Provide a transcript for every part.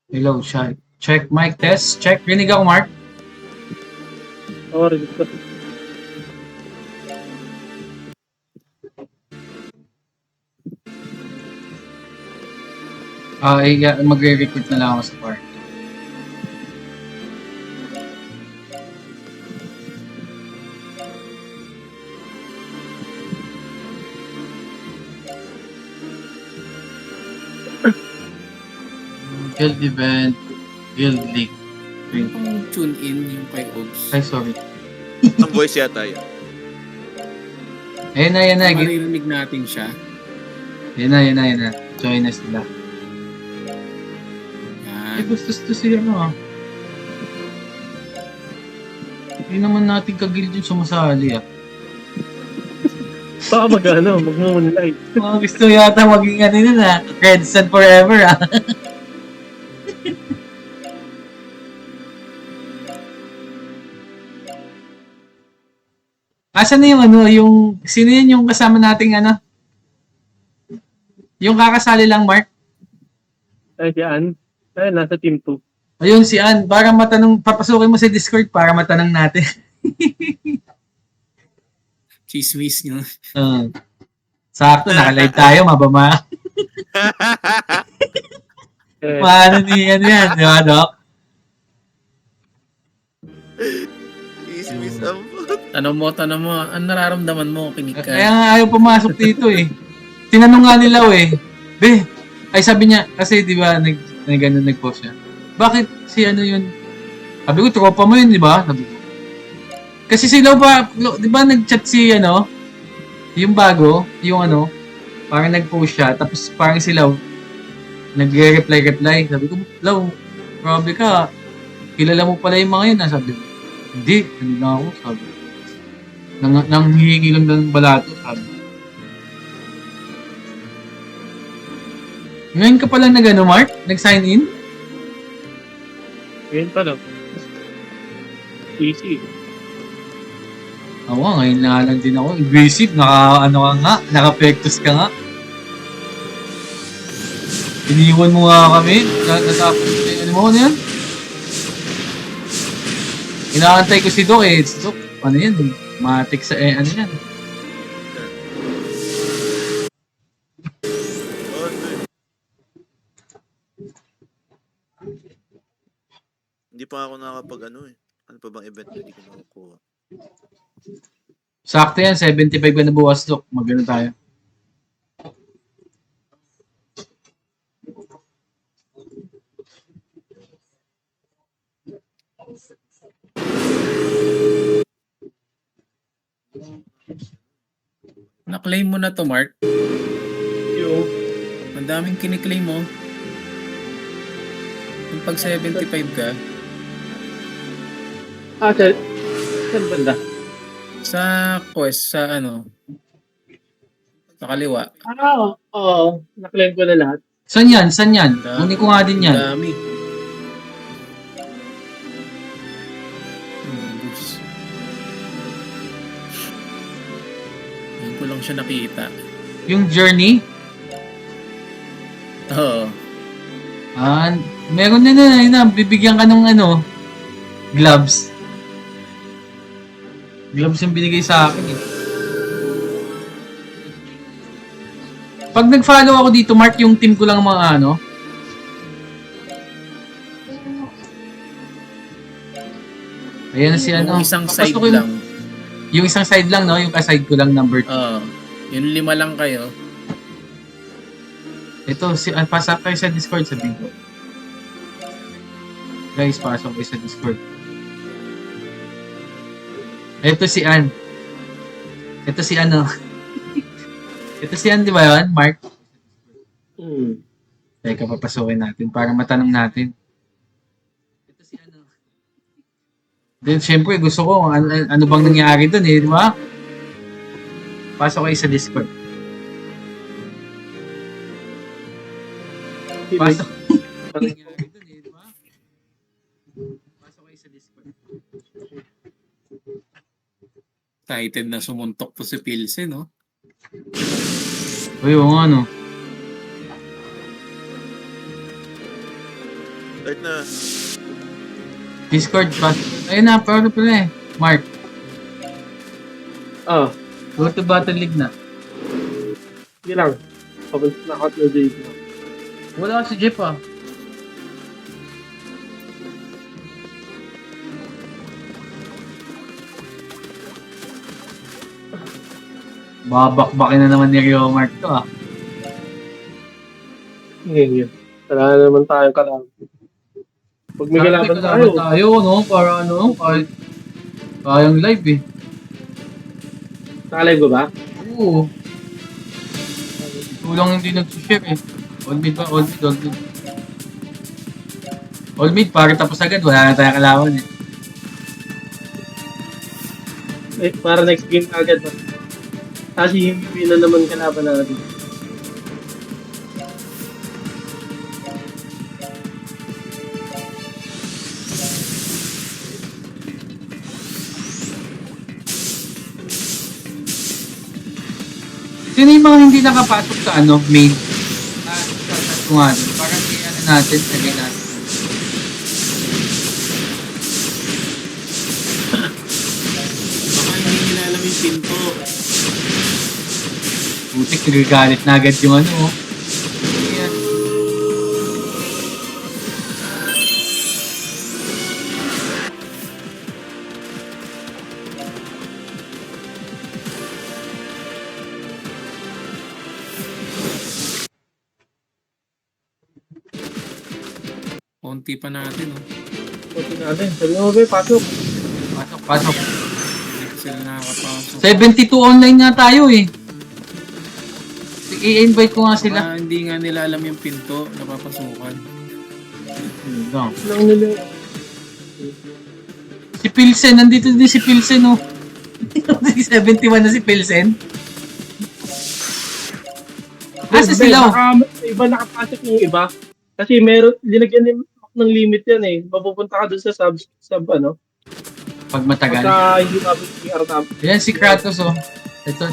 Hello, siya. Check mic test. Check. Rinig ako, Mark. Oo, rinig ko. Magre-recruit na lang ako sa party. Guild event, guild league. Kung tune in yung kay Ogs. Ay, sorry. Ang voice yata yun. Ayan na. Maririnig natin siya. Yan na. Join na sila. Yan. Gusto siya ano ah. Hindi naman natin ka-guild yung sumasali ah. Baka mag-moonlight. Gusto yata maging ano yun ah. Redson forever ah. Asan na yung ano, sino yun yung kasama nating ano? Yung kakasali lang, Mark? Ay, si Ann. Ay, nasa team 2. Ayun, si Ann. Para matanong, papasukin mo sa Discord para matanong natin. Chismis nyo. Sakto, naka-live tayo, mabama. Paano ni ano yan, di ba, Doc? Ismis ang Tanong mo, ang nararamdaman mo, kinig ka. Kaya nga ayaw pumasok dito eh. Tinanong nga nila eh. Ay sabi niya, kasi di ba, nag-post siya. Bakit si ano yun? Sabi ko, tropa mo yun, di ba? Sabi ko. Kasi sila pa, di ba nag-chat si ano, yung bago, yung ano, parang nag-post siya, tapos parang sila, nagre-reply. Sabi ko, Law, grabe ka, kilala mo pala yung mga yun, sabi ko. Hindi, ano na ako, sabi ko. Nanghihingi lang ng balato, sabi ko. Ngayon ka pala nag-ano, Mark? Nag-sign in? Ngayon pa lang. Easy. Oo, ngayon na lang din ako. Aggressive, naka-pectus ka nga. Iniwan mo nga kami. Natapos, ano mo na yan? Inaantay ko si Doc eh. Si Doc, ano yan? Matik sa ano yan. Hindi pa ako nakapag ano eh. Ano pa bang event na hindi ko nakukuha? Sakto yan, 75 ka na bukas, Doc. Magano tayo. Na-claim mo na to, Mark. Yung, Ang daming kiniklaim mo. Yung pag 75 ka, saan banda? sa quest, sa ano, sa kaliwa. Oo. Na-claim ko na lahat. San yan? Da- Kunin ko nga din yan. Ang dami. Ubus. Ngayon ko lang siya nakita. Yung journey, Oo. meron na, bibigyan ka ng ano, gloves. Gloves yung binigay sa akin eh. Pag nag-follow ako dito, Mark, yung team ko lang mga ano. Ayan na si ano. Yung isang side Papasukin- lang. Yung isang side lang, no? Yung kaside ko lang, number 2. Oo. Yung 5 lang kayo. Ito, pasok kayo sa Discord, sabihin ko. Guys, pasok kayo sa Discord. Ito si Ann. Ito si ano. Ito si Ann, di ba yun, Mark? Teka, papasukin natin para matanong natin. Ito si ano. Then, syempre, gusto ko, ano bang nangyari dun eh, di ba? Pasok kayo sa Discord. Pasok. Ano nangyari dun eh, di ba? Pasok kayo sa Discord. Excited na sumuntok to si Pilsen, no? Uy, oo nga, no. Start na. Discord ba? Ayun na, pero pala eh. Mark, Ah, go to Battle League na. hindi lang. Kapag nakatlo dito. Wala ka si Jeff ah. Babakbakin na naman ni Rio Mark to ah. Ngayon. Wala na naman tayong kalaban. Pag may kalaban tayo, tayo, no? Para ano, kahit kayang live eh. nakalive ko ba? Oo. Kulang hindi nag-share eh. All mid ba? All mid, all mid. All mid, pare tapos agad. Wala na tayong kalaban eh. Eh, para next game agad. Kasi hindi na naman kalaban natin. Sino yung mga hindi nakapasok sa ano, main? Sa nga doon. Parang may ano natin, lagay natin. Baka hindi nila alam yung pinto. Putik, nagagalit na agad yung ano. Oh. Ayan. Konti pa natin, oh. Pati natin. Sabi mo ba, pasok. Pasok, pasok. Hindi sila nakakapasok. 72 online nga tayo eh. I-invite ko nga sila. Baka hindi nga nila alam yung pinto na papasukan. No. Lang nila. Si Pilsen, nandito din si Pilsen oh. 71 na si Pilsen. Asa sila oh? Iba nakapasok yung iba. Kasi meron, linagyan ng limit yan eh. Mapupunta ka dun sa sub ano. Pag matagal. Pagka hindi mabit yung RTAB. Ayan si Kratos oh. Ito.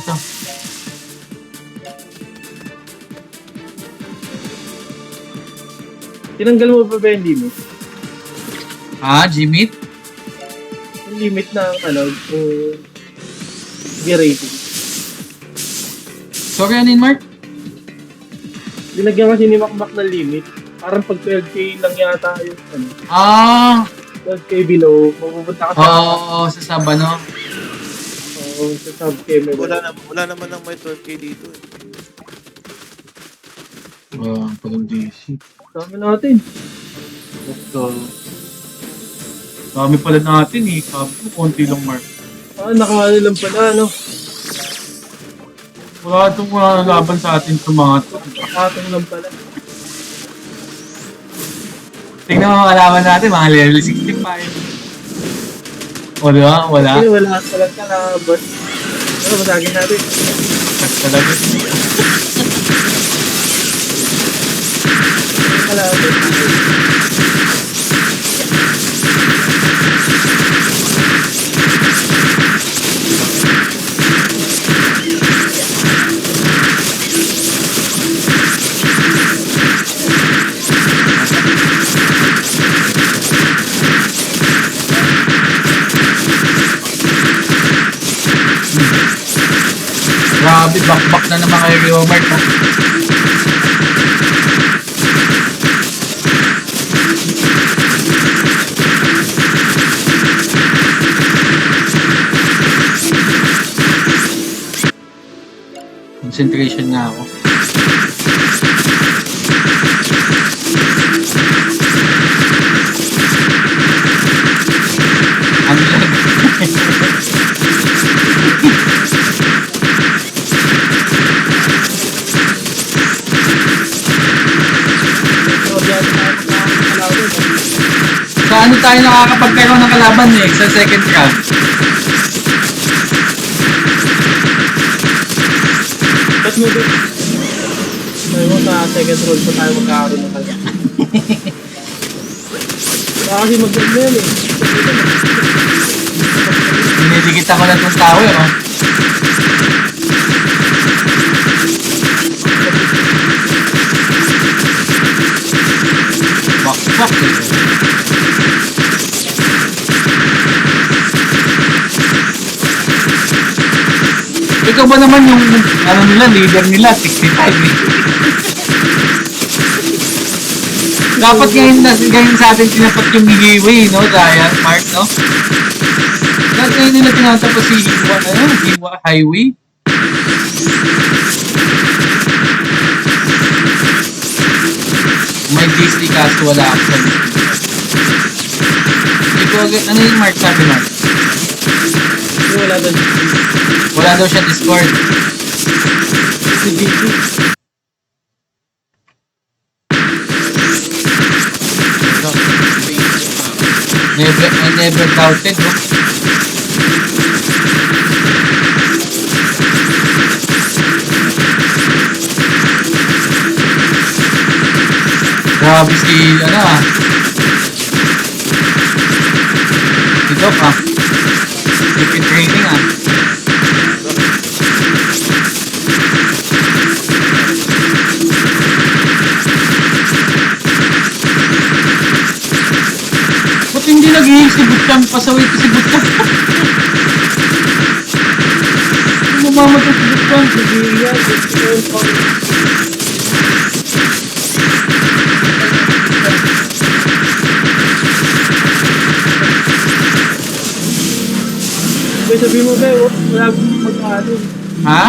Tinanggal mo ba yung limit? Ah, Jimmy? Yung limit na ano, yung rating. Sorry, anin Mark? Linagyan kasi ni Macmac ng limit. Parang pag 12k lang yata yung ano, Ah, 12k below, mapupunta ka sa sa Saba no? sa sub-k. Wala naman ng may 12k dito eh. Parang DC. Dami natin. Dami pala natin eh. Sabi ko, konti lang Mark. Nakakano lang pala, no? Wala itong laban sa atin sa mga to. Nakakatong lang pala. Tingnan mo mga kalaban natin, mga level 65. O diba? Wala. Kasi wala talaga kalaban. Ano, masagin natin. Talaga. Kalaban. Grabe, bakbak na naman kay Rio Mark. Concentration nga ako. Ang lag. Sa ano tayo nakakapagkaroon ng kalaban eh, sa second round. Ba't mo din? Sabi mo sa second roll pa tayo magkakaroon ng kalaban. Kasi maganda yan eh. Dinidikit ako na itong tower oh. Bak Fuck it. Ikaw ba naman yung, ano nila, leader nila, 65 eh. Dapat ngayon sa atin tinapat yung giveaway, no? Ryan, Mark, no? Dapat ngayon nila tinatapos si Hiwa Highway. May Disney kaso wala ako sa Disney. Ito, ano yung Mark sabi, Mark? Wala doon. Wala daw siya Discord. Si BG. I never doubted, no? Grabe si, si Doc, Repeat training, Ba't hindi nag-ihing si Butcham? Pasaway ko si Butcham. Mamamatay si Butcham. Sabi mo ba, wala mo mag-out. Ha?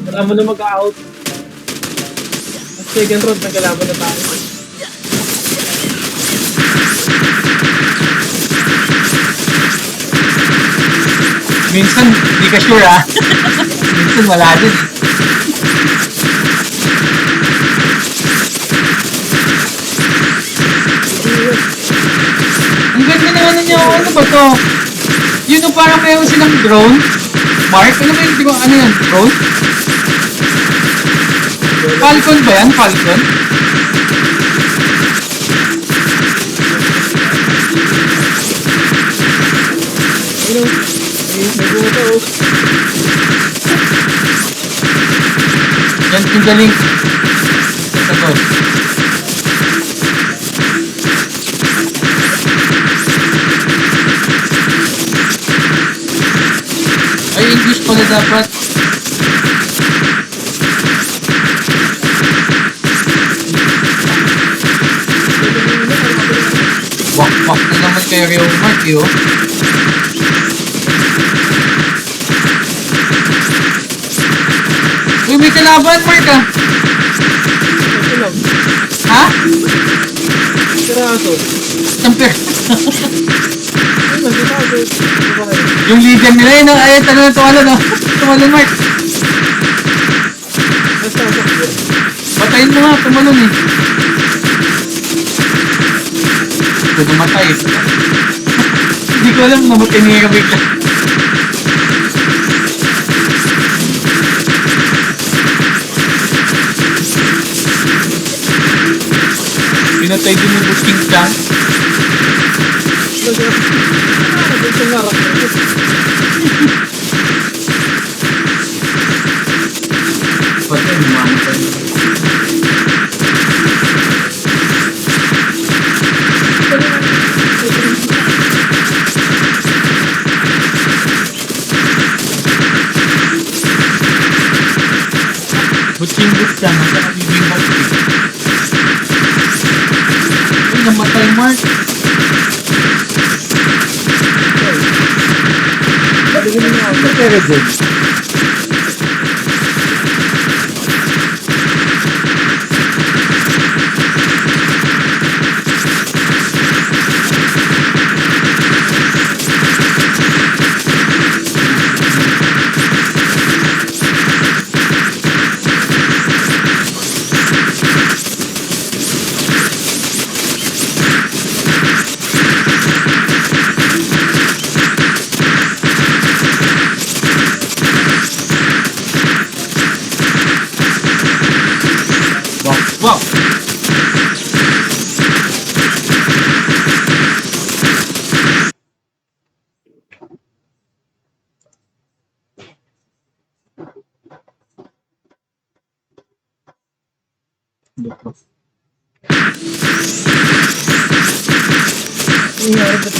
Wala mo na mag-out. Ang second round, nagkalaban na tayo. Minsan, di ka sure Minsan wala din Ang ganda naman ninyo, ano ba to? Yun yung parang mayroon silang drone. Mark, ano ba yung, ano yan, drone? Falcon ba yan? Falcon? Ano? May bunga pa, Yan yung galing. Ito to. Ay, English pala dapat. Wak-wak na naman kay Rio Mark, Uy, may kalaban, Mark, Ito lang. Ha? Siraso. Tamper. Ano, siraso. Yung leader nila yun, ay, tumalo, no? Tumalo, Mark. Basta ako. Patayin mo nga, tumalon eh. Ito namatay eh. Hindi ko alam, namatay niya yung bigla. Pinatay din yung Busking Chan. Ito nga rak. Patay, mamatay. Busking Chan, nasa kabibing bakti. Ay, namatay, Mark. Patingin mo ako. Pero good. Wow!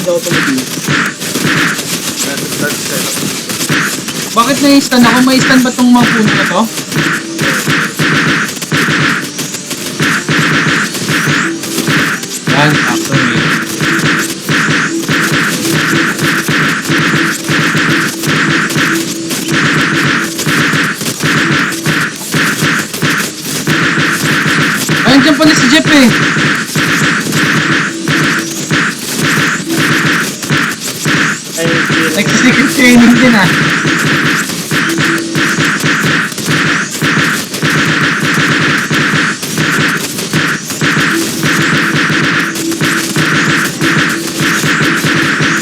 daw ito mag-iis. Nasa setup. Bakit na-stun ako? May stun ba tong mga puno na to? Yan, actually. Ayun dyan pala si Jeff eh. Ayun, sila. Nagsisikip training din ah.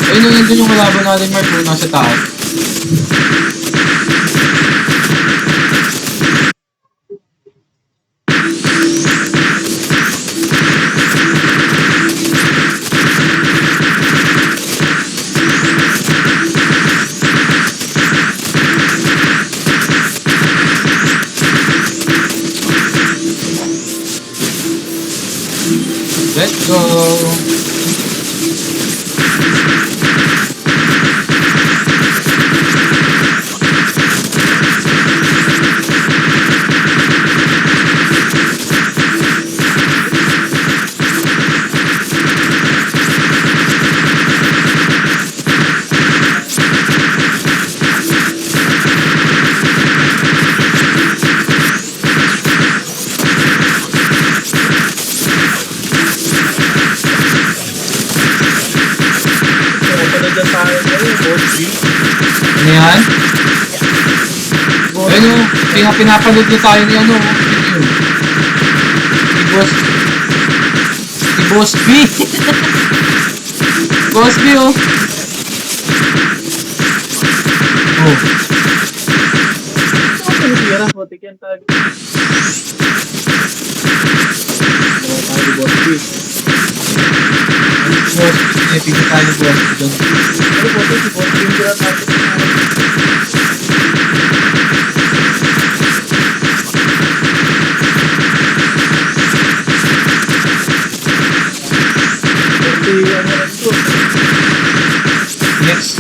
Ayun na nandun yung kalaban natin, Mark, kung nasa taas. Let's go! Panood dyan tayo ngayon, Boss G. Ano yan? Ayun yung pinapanood na tayo ni ano, yun. Si Boss B. Boss B oh. Oh. Ito ang tira, putik yan tayo. Ano tayo, Boss G? Boss B, pinipigil tayo Boss B doon. Ano po ito, si Boss G yung tira tayo. Kasi ano rin ito. Next.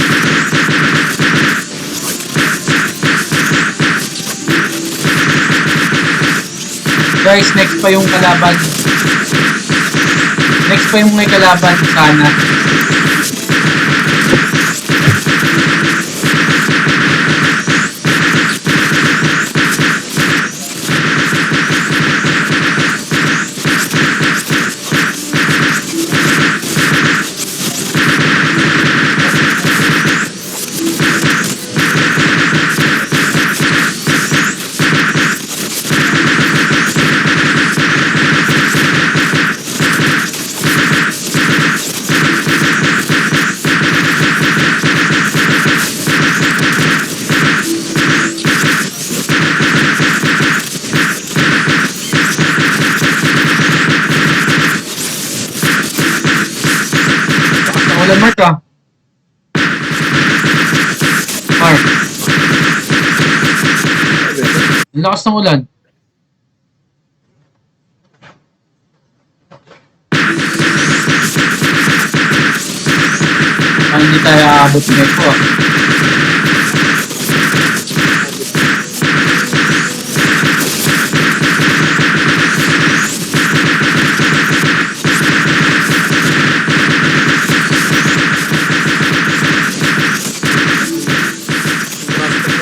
Guys, next pa yung kalaban. Next pa yung may kalaban sana. Wala Mark ah. Mark. Ang lakas ng ulan. Hindi tayo aabot ng ito ah.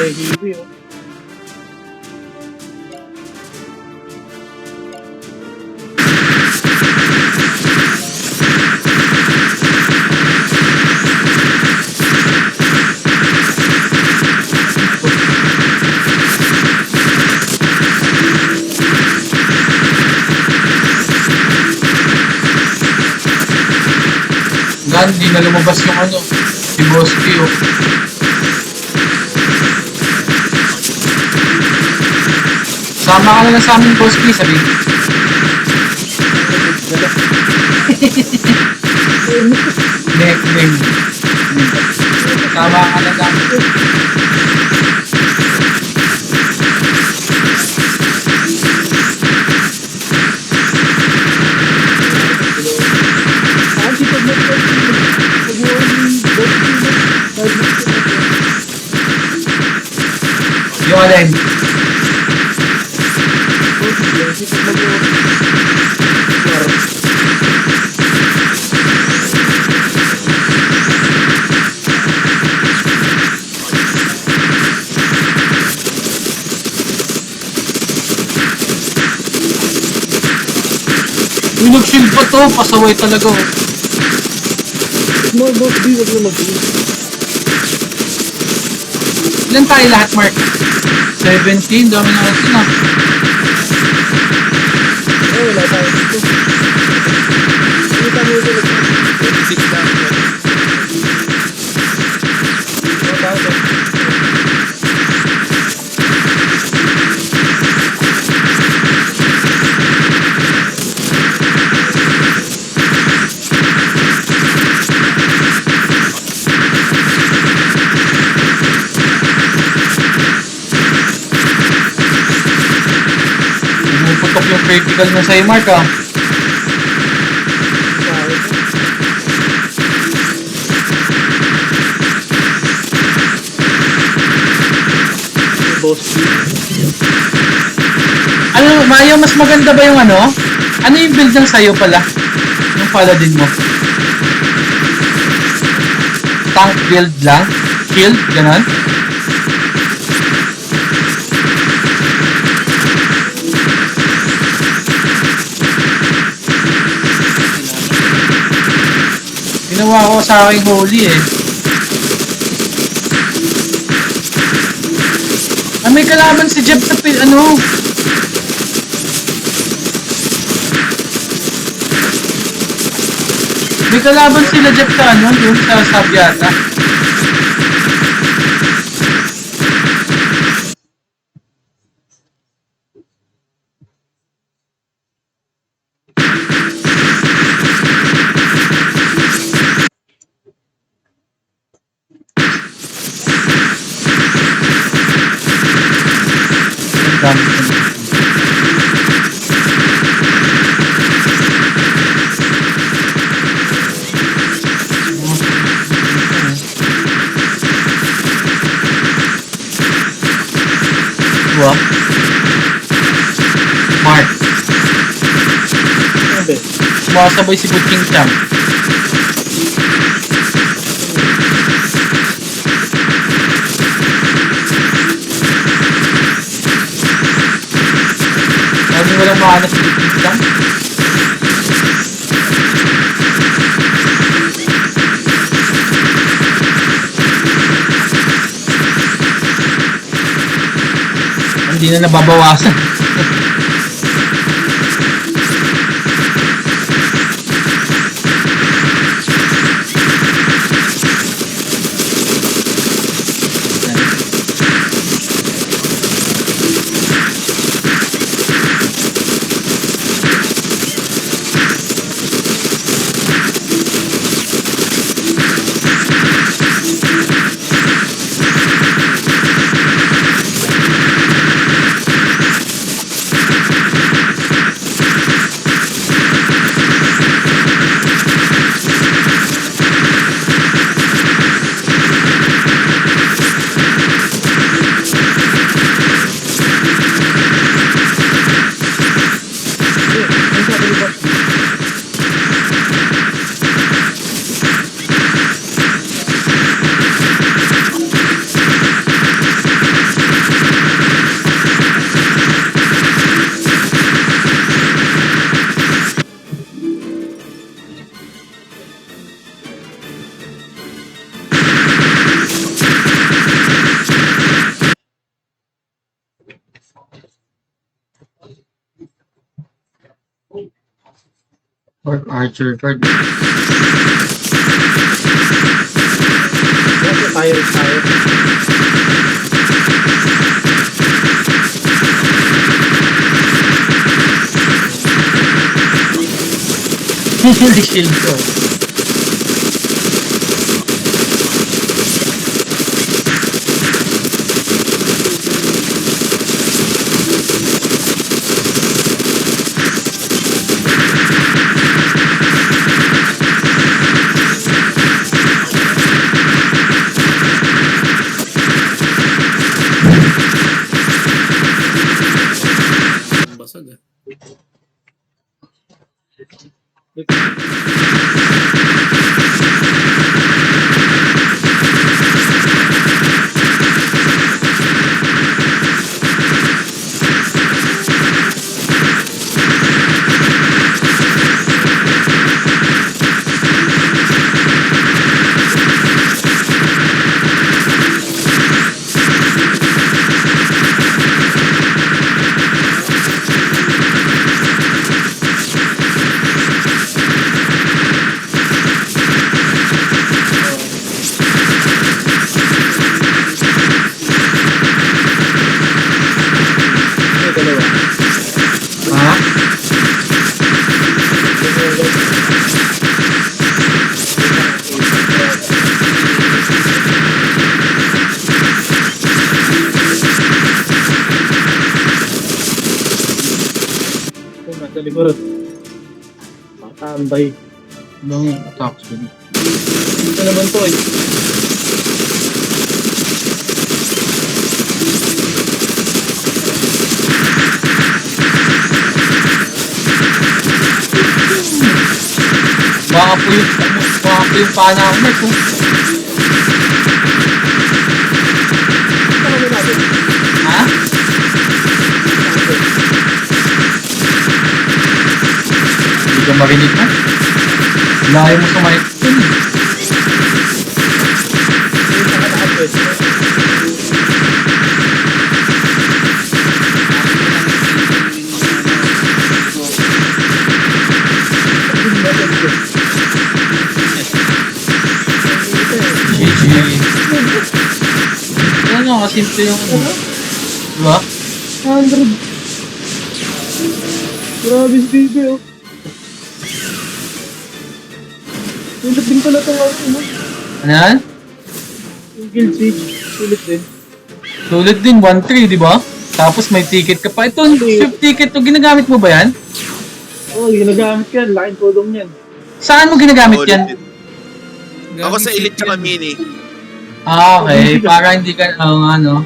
Heavy, oh. Hindi na lumabas yung ano, si Boss P oh. Sama ka na lang sa amin, Boss P, sabi. Nek. Sama ka na lang. Kasi pag nag-work Alin? Uy, nag-shield pa to. Pasaway talaga. Oh. Wag na mag-build. Ilan tayo lahat, Mark? 17. Dami na natin ah. Wala tayo dito. Kita mo ito. 26 lang. Wala tayo. Pumuputok yung critical mo sa'yo, Mark ah. Boss. Ano, Mayo, mas maganda ba yung ano? Ano yung build ng sa'yo pala? Yung paladin mo? Tank build lang? Shield? Ganon? Ginawa ko sa aking holy eh. Ah, may kalaban si Jeff sa ano? May kalaban sila Jeff sa ano? Yung sa sub yata. Ang dami ko. Diba? Mark, Sabi. sumasabay si Butching Champ. Sabi walang mahanap si Butching Champ. Hindi na nababawasan. Ang sabi ni boss. Or Archer card. Kasi tayo. Hindi shield ko. Siguro. Matambay. Ibang attack speed. Dito naman to eh. Baka po yung pana ako na ito. Ito kami natin. Ha? Hindi ka marinig mo? Layo mo sa mic. Yung nakatakas eh. GG. Ano, kasimple yung ano. Diba? 100. Grabe si Bibi oh. Sulit din pala itong ano. Ano yan? Yung Guild Siege. Sulit din. Sulit din, 1-3, di ba? Tapos may ticket ka pa. Ito, 5 ticket to, ginagamit mo ba yan? Oo, ginagamit yan. Laking tulong yan. Saan mo ginagamit Ako yan? ulit din. Ako sa Elite tsaka Mini. Ah, okay. Para hindi ka, ano.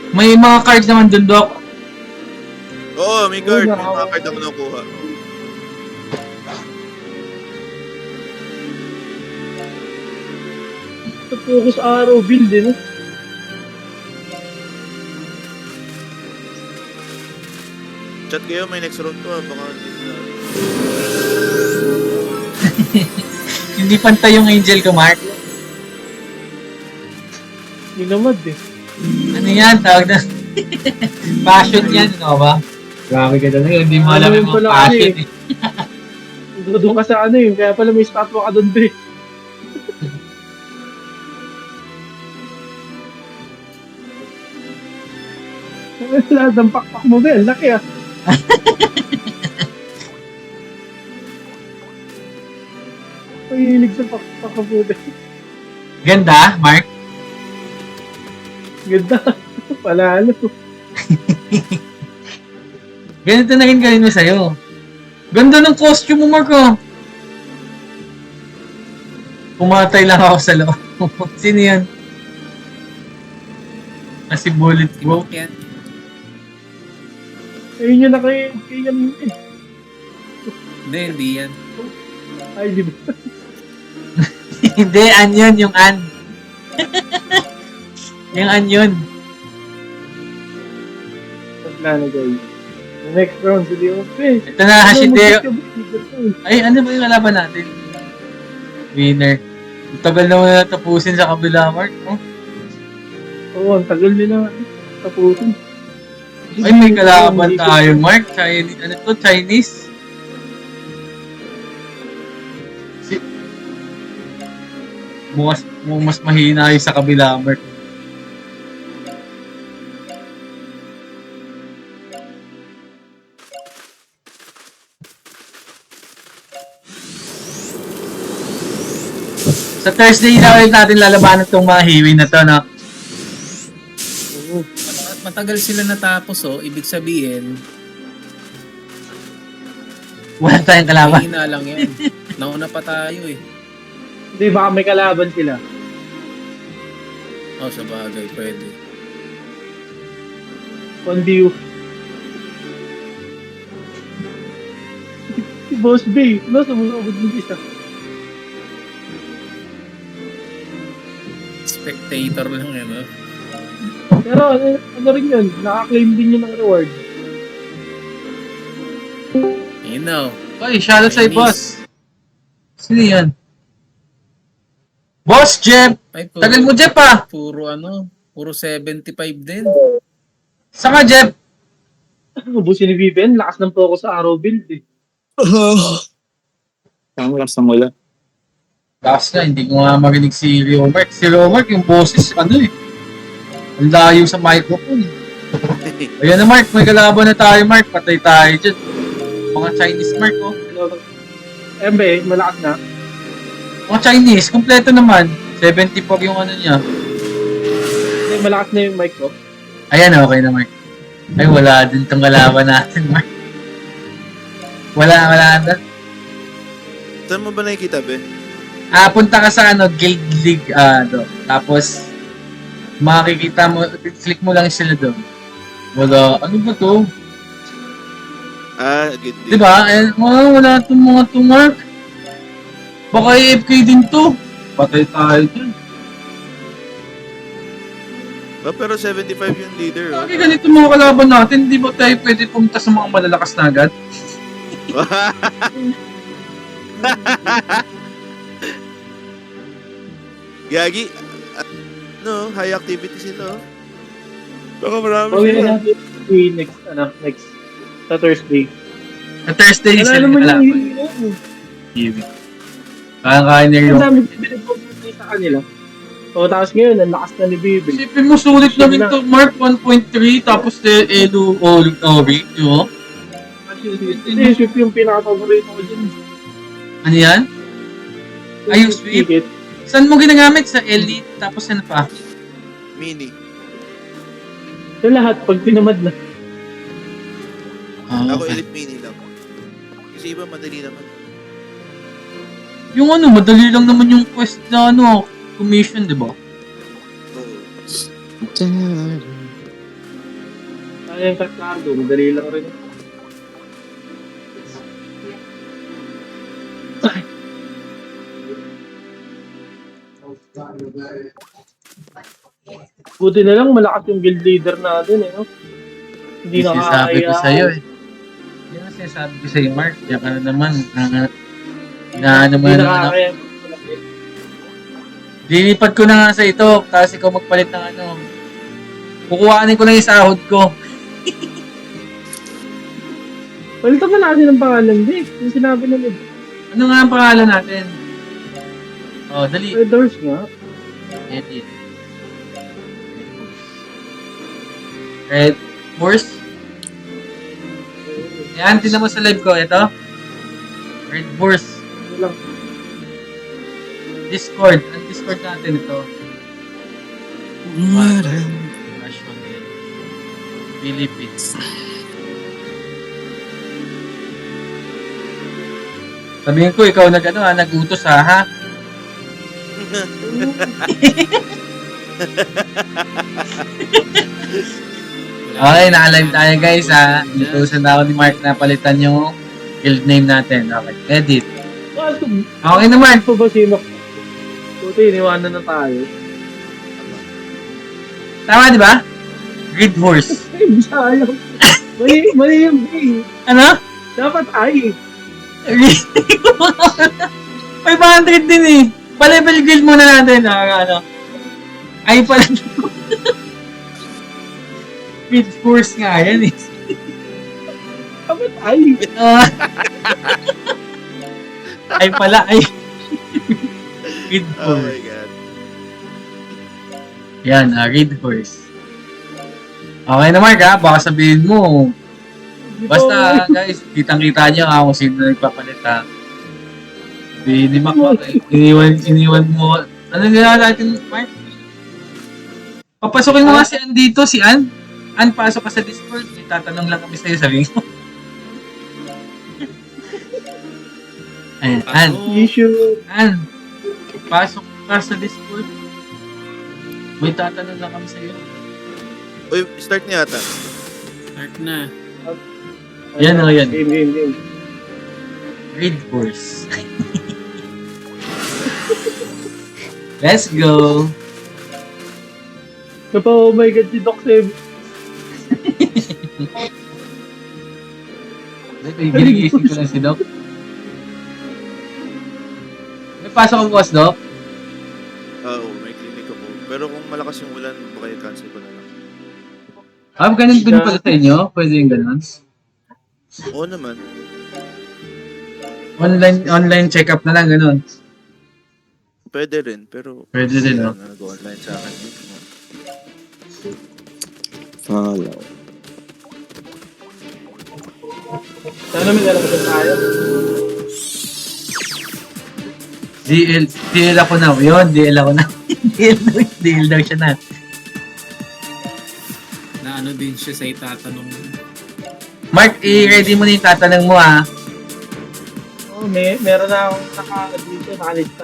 May mga cards naman dun, Doc. Oo, may card. May Oo, mga card ako nakuha. Sa focus arrow build eh. No? Chat kayo, may next round to baka hindi na. Hindi pantay yung angel ko, Mark. Hindi naman eh. Ano yan? Tawag na. Passion yan, ano ba? Grabe ka talaga. Hindi mo alam yung mga passion eh. Doon ka sa ano eh. Kaya pala may statwa ka doon eh. Lahat ng pakpak mo ba? Laki ah. Mahilig sa pakpak ka po ba? Ganda, Mark. Ganda. Palalo. Ganito na rin gawin mo sa'yo. Ganda ng costume mo, Mark, oh. Pumatay lang ako sa loob. Sino yan? Si Bullet Bro. Yan. Ayun yun na kay yan. Hindi yan. Ay, di ba? Hindi, an yun, yung an. Yung an yun. Wala na guys. The next round, hindi ako eh. Ito na, Hashideo. Ay, ano ba yung kalaban natin? Winner. Ang tagal na wala tapusin sa kabila, Mark. Oh. Oo, ang tagal nila tapusin. Ay, may kalaban tayo, Mark. Chinese, ano to? Chinese? Si... Mas mahina yung sa kabila, Mark. Sa Thursday na ulit natin lalabanan itong mga hiwi na to, no? Matagal sila natapos, oh. Ibig sabihin, Wala tayong kalaban. hihina lang yan. Nauna pa tayo, eh. Hindi, baka may kalaban sila. Oh, sa bagay, pwede. On view. Si Boss B, no? Sumusugod mo isa. Spectator lang, yan, oh. Pero ano rin yun, naka-claim din yun ng reward. You know. Ay, shoutout sa'yo, Chinese. boss. Sino yan? Boss, Jeff! Ay, Tagal mo, Jeff, ah! Puro ano, puro 75 din. Saan ka, Jeff? Ubusin ni Vivian, lakas ng focus sa arrow build eh. Ang lakas ng wala. Lakas na, hindi ko nga marinig si Leomark. Si Leomark, yung boses, ano eh. Ang layo sa microphone. Ayan na, Mark. May kalaban na tayo, Mark. Patay tayo dyan. Mga Chinese, Mark, oh. Embe, malakas na. Mga Chinese, kompleto naman. 74 yung ano niya. Hindi, malakas na yung mic ko. Ayan, okay na, Mark. Ay, wala din itong kalaban natin, Mark. Wala na. Saan mo ba nakikita, be? Punta ka sa Guild League, tapos makikita mo, click mo lang sila doon. Wala, ano ba to? Good Di ba? Wala itong mga to, Mark. Baka AFK din to. Patay tayo dyan. Pero 75 yung leader, oh. Bakit ganito mga kalaban natin, di ba tayo pwede pumunta sa mga malalakas na agad? Gagi. High activity sila, oh. Baka marami Pawin sila. na natin next sa Thursday. Sa Thursday, Wala sila naman kalaban. yung Giving. Kaya nila Ang yung... dami pinagpupunta sa kanila. O, tapos ngayon, ang lakas na ni Bibi. Isipin mo, sulit lang ito, Mark 1.3, tapos Elo Ori, di ba? Hindi, sweep yung pinaka-favorito ko dyan. Ano yan? Ay, yung sweep? Ticket. Saan mo ginagamit? Sa Elite, tapos ano pa? Mini. Sa lahat, pag tinamad na. Ako Okay. elite mini lang. Kasi iba madali naman. Yung madali lang naman yung quest na commission, di ba? Oo. Kaya yung cargo, madali lang rin. Buti na lang, malakas yung guild leader natin, no? Hindi Yung sinasabi ko nakakaya. sa'yo eh. Yan ang sinasabi ko sa'yo, Mark. Yan ka na naman. Inaano mo Hindi na naman. nakakaya. Lilipad ko na nga sa ito, tapos ikaw magpalit ng kukuhanin ko lang yung sahod ko. Palitan pa natin ang pangalan, Vic. Yung sinabi na nila. Ano nga ang pangalan natin? Dali. Red Doors nga. Edit. Red Horse. Yan, tinan mo sa live ko. Ito. Red Horse. Ano lang. Discord. Ang Discord natin ito. Rush Hotel. Philippines. Sabihin ko, ikaw nag-utos ha? Okay, naka-live tayo guys ha. Inutusan na ako ni Mark na palitan yung guild name natin. Okay, edit. Okay naman. Ito ba sino? Buti, iniwanan na tayo. Tama di ba? Grid Horse. Ay, sayang. Mali yung B. Ano? Dapat ay. 500 din eh. Pa-level guild muna natin. Ay pala. Grid Horse nga yan eh. Dapat ay. Ay pala ay. Grid Oh Horse. my God. Yan, Grid Horse. Okay na Mark ha, baka sabihin mo. Basta guys, kitang-kita nyo kung sino nagpapalit ha. Ni Mac, iniwan mo. Ano nila natin, Mark? Papasukin mo nga si Ann dito, si Ann. Ann, pasok ka sa Discord. May tatanong lang kami sa'yo, sabihin mo. Ayan, Ann. Issue. Ann, pasok ka sa Discord. May tatanong lang kami sa'yo. Uy, start niya ata. Start na. Yan o, yan. Game. Grid Force. Let's go. Oh my God, si Doc Seb. Ginigising ko lang si Doc. May pasok ang boss, Doc? Oo, may clinic ako. Pero kung malakas yung ulan, baka i-cancel ko na lang. Ganun din pala sa inyo? Pwede yung ganun? Oo naman. Online check-up na lang, ganun. Pwede rin, pero... Pwede rin, no? Na nag-online sa akin. Follow. Sana may nalagyan tayo. DL ako na. Yun, DL ako na. DL daw siya na. Na ano din siya sa itatanong. Mark, i-ready mo na yung tatanong mo, ha? Oo, meron na akong dito, nakalista.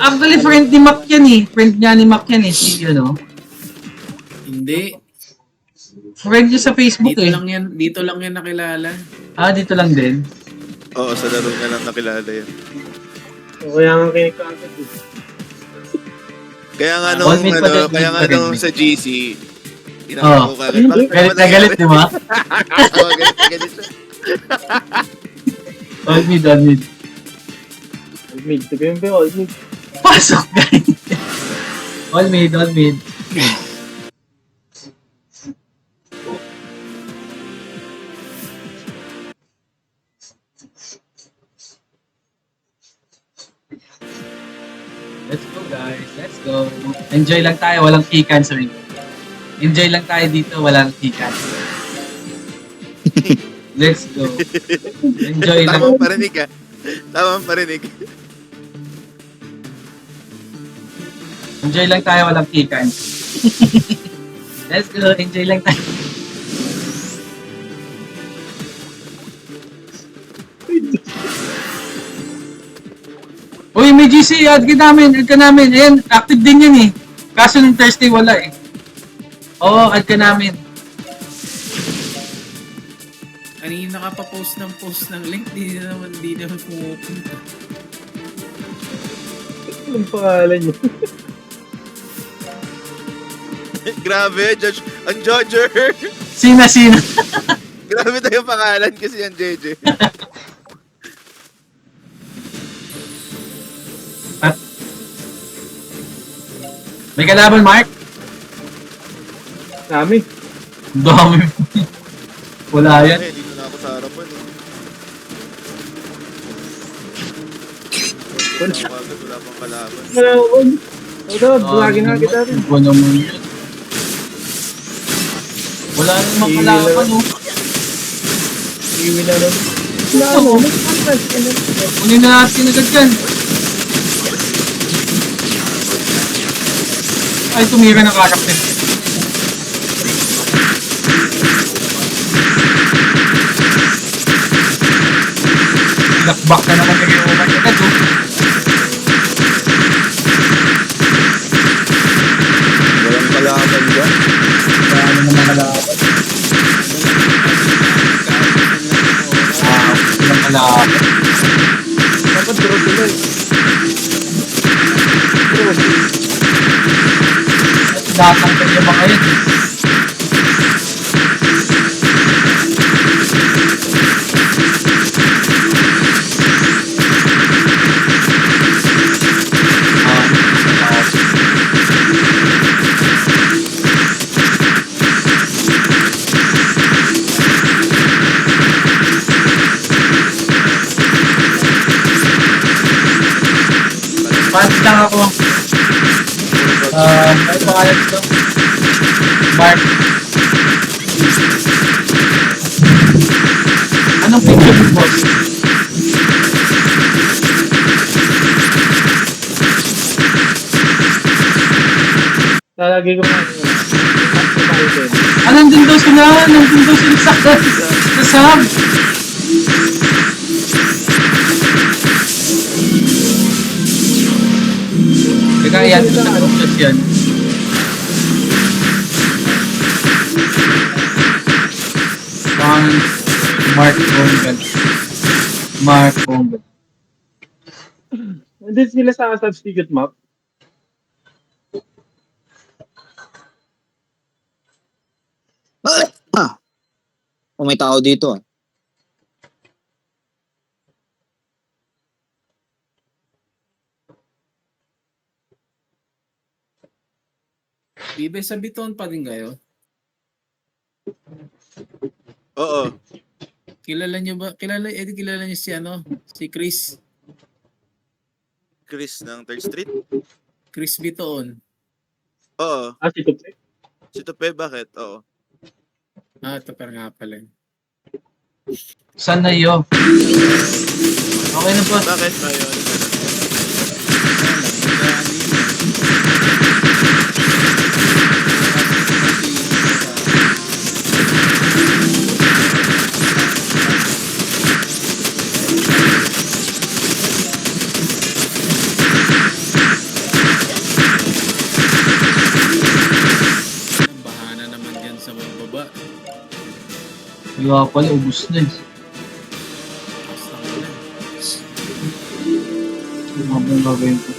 Actually, friend ni Mac yan eh. Friend niya ni Mac yan eh. Si, Hindi. friend niya sa Facebook Dito lang yan nakilala. Ah, dito lang din. Oo, sa laro niya lang nakilala yan. So, kaya nga kinikagad eh. Kaya nga All meet pa din, kaya nga meet pa nung din. sa GC, Oo. tinawag ko kagad. Bakit Galit na galit, di ba? Oo, galit na galit siya. All mid, all mid. Mid, sabihin ba yun? Mid. Pasok, guys. All mid, all mid. Let's go, guys. Let's go. Enjoy lang tayo. Walang kikan sa ring. Enjoy lang tayo dito. Walang kikan. Let's go. Enjoy lang. Tamang parinig ah. Tamang parinig. Enjoy lang tayo. Walang kikan. Let's go. Enjoy lang tayo. Uy, may GC. Add ka namin. Add ka namin. Ayan, active din yan eh. Kaso nung Thursday wala eh. Oo, add ka namin. Kanina ka pa post ng link, di naman pumupunta. Anong pangalan niyo? Grabe, Judge. Ang Judger. Sina. Grabe tayo pangalan kasi yan, JJ. May kalaban, Mark? Dami. Dami. Wala yan. Dito na ako sa harapan eh. Wala pang kalaban. Wala ako. Ito, lagi na kita rin. Iba naman yun. Wala namang kalaban, oh. Iwi na lang. Wala ako. Kunin na natin agad yan. Ay, tumira ng karakter. Lakbak na naman yung inuman agad, oh. Walang kalaban dyan. Wala namang kalaban. Walang kalaban. Dapat draw sila eh. Datangkan yung mga yun. Fans lang ako. Ano pangalan ito? Mark. Anong picture mo, boss? Lalagay ko nga. Nandun daw sila sa sub. Teka, yan. Just yan. Pang Mark Bongal. Mark Bongal. Nandun sila sa substitute map. Kung may tao dito. Bibe, sa Biton pa din kayo? Oo. Kilala niyo si si Chris? Chris ng 3rd Street? Chris Biton. Oo. Si Tupe. Si Tupe, bakit? Oo. Ito pa nga pala. Saan na yun? Okay na po. Bakit ba yun? Wala pala, ubus na eh. Post ng ulan. Ano ba yung gagawin ko?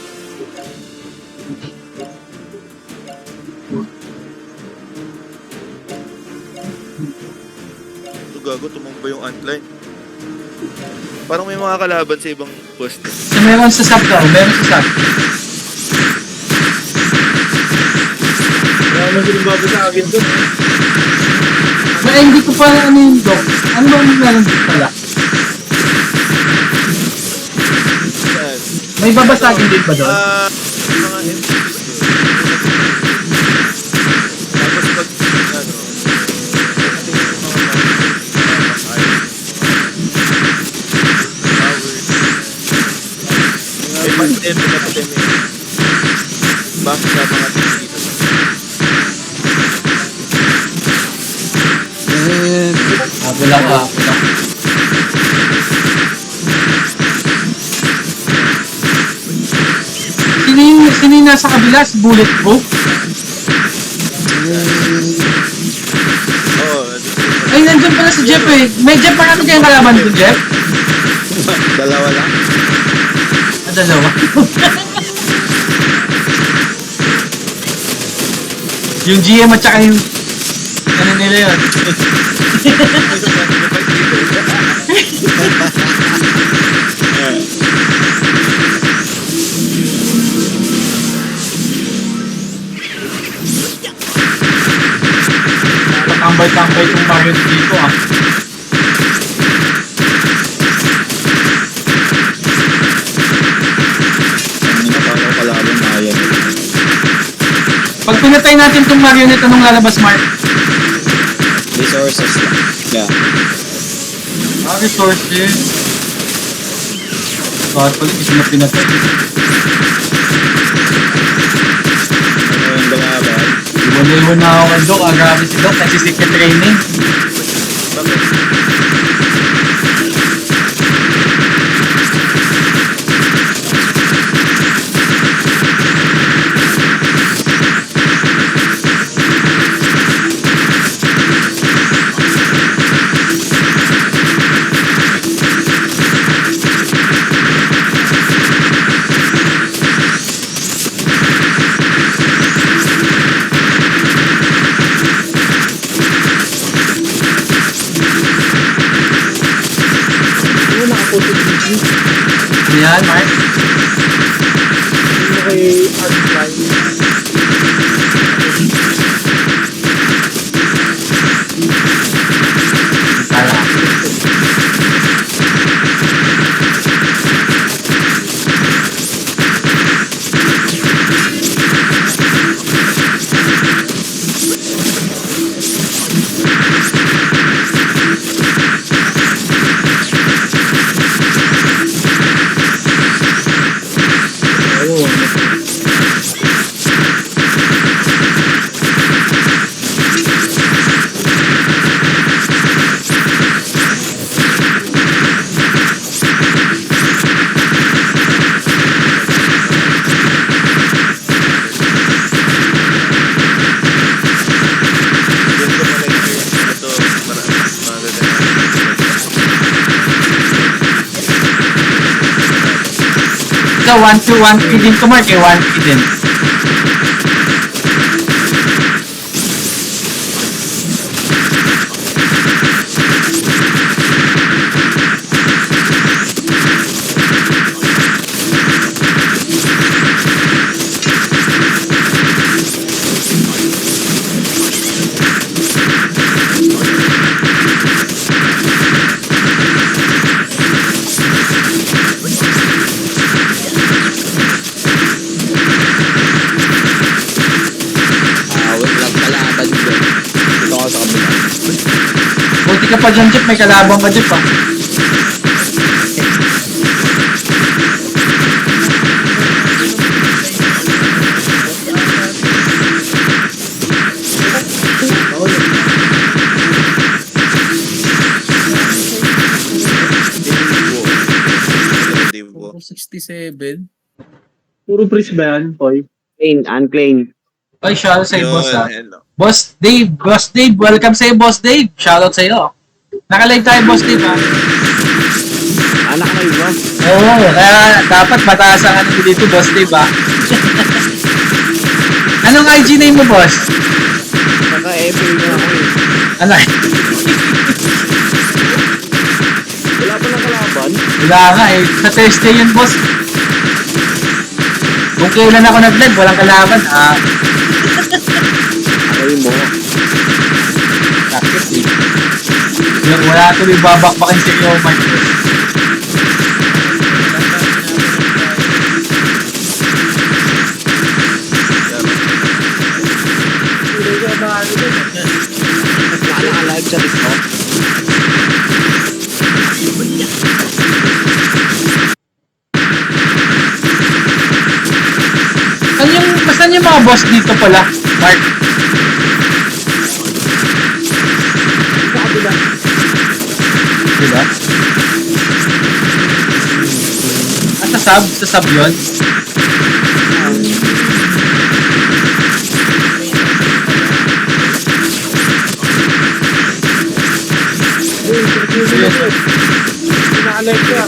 Ito gago, tumumba yung antline. Parang may mga kalaban sa ibang pwesto. So, meron sa sub daw, meron sa sub. Wala naman sinabago sa akin doon. Hindi ko pa ano yung doc. Ano ba yung meron dito pala? Yan. May babasagin din ba doon? Yung mga MPs doon. Tapos pag, ano, may pandemic na pandemic. Bakit sa mga teams dito? Ako lang. Sino yung nasa kabila? Si Bulletproof? Oo, Ay, nandun pala si Jeff eh. May Jeff, marami kayong kalaban doon, Jeff? Dalawa lang. Dalawa. Yung GM at saka yung ano nila yun. Tambay-tambay itong Mario dito ah. Ano na, parang kalaban na yan. Pag pinatay natin itong marionette, anong lalabas, Mark? Resources lang. Yeah. Resources. Bakit pala, hindi sila pinatay. Ano yung galaban? Iwan na ako kay Doc. Grabe si Doc, nagsisecret training. Bakit? Ano nakapost yung video? Ayan, Mark. Ano kay Adline? Kala. Oo. Yan ko mga experience na ito para magagana. Ito, 1-2 din to, Mark. 1-3 din. Wait lang, kalaban dyan. Dito ako sa kabila. Buti ka pa dyan, Jeff. May kalabang ka, Jeff, ah. Dave Wo. 67. Puro priest ba yan, Poy? Unclaim. Ay, shoutout sa'yo, boss, ah. Yun, hello. Boss Dave, welcome sa'yo, Boss Dave. Shoutout sa'yo. Naka-live tayo, boss, di ba? Anak na iba. Oo, kaya dapat mataas ang ano dito, boss, di ba? Anong IG name mo, boss? Naka-FA na ako eh. Ano? Wala pa ng kalaban. Wala nga eh. Sa Thursday yun, boss. Kung kailan ako nag-live, walang kalaban. Aray mo. Sakit eh. Wala tuloy babakbakin si Rio Mark. Naka-live sa TikTok. Saan yung mga boss dito pala, Mark? Diba? Sa sub yun? Naka-live ka.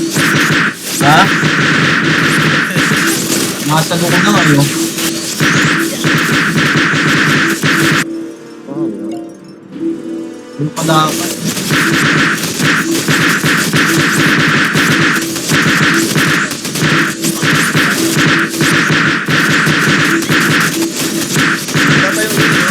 Ha? Nakasalo ko na kayo. Ano pa dapat? Tama yung video.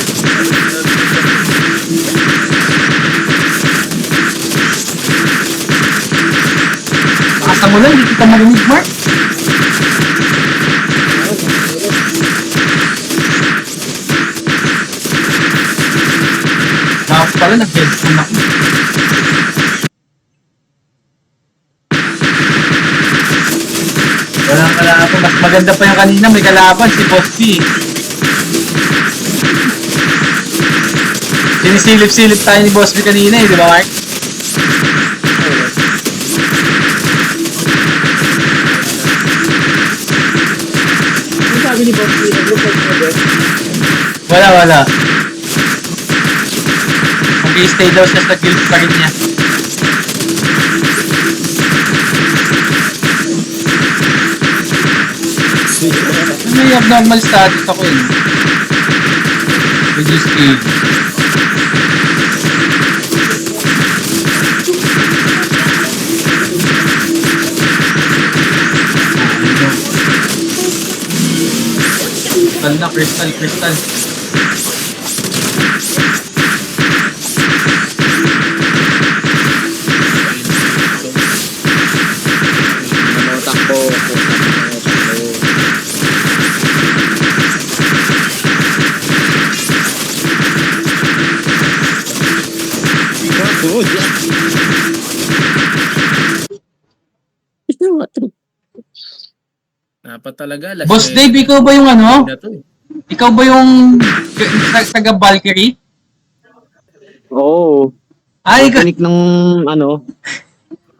Nakasa mo lang, hindi kita marinig, Mark. Dapat pala nag-headphone ako. Walang kalaban. Mas maganda pa yung kanina. May kalaban si Boss P. Sinisilip-silip tayo ni Boss P kanina eh, di ba, Mark? Ano sabi ni Boss Lee? Nag-report mo ba? Wala. Mag-i-stay daw siya sa guild pa rin niya. May abnormal status ako eh. Reduce age. Crystal. Takbo. Dapat talaga. Last Boss year, Dave, ikaw ba yung ano? na to eh. Ikaw ba yung taga Valkyrie? Oo. Ay, Mechanic ng ano.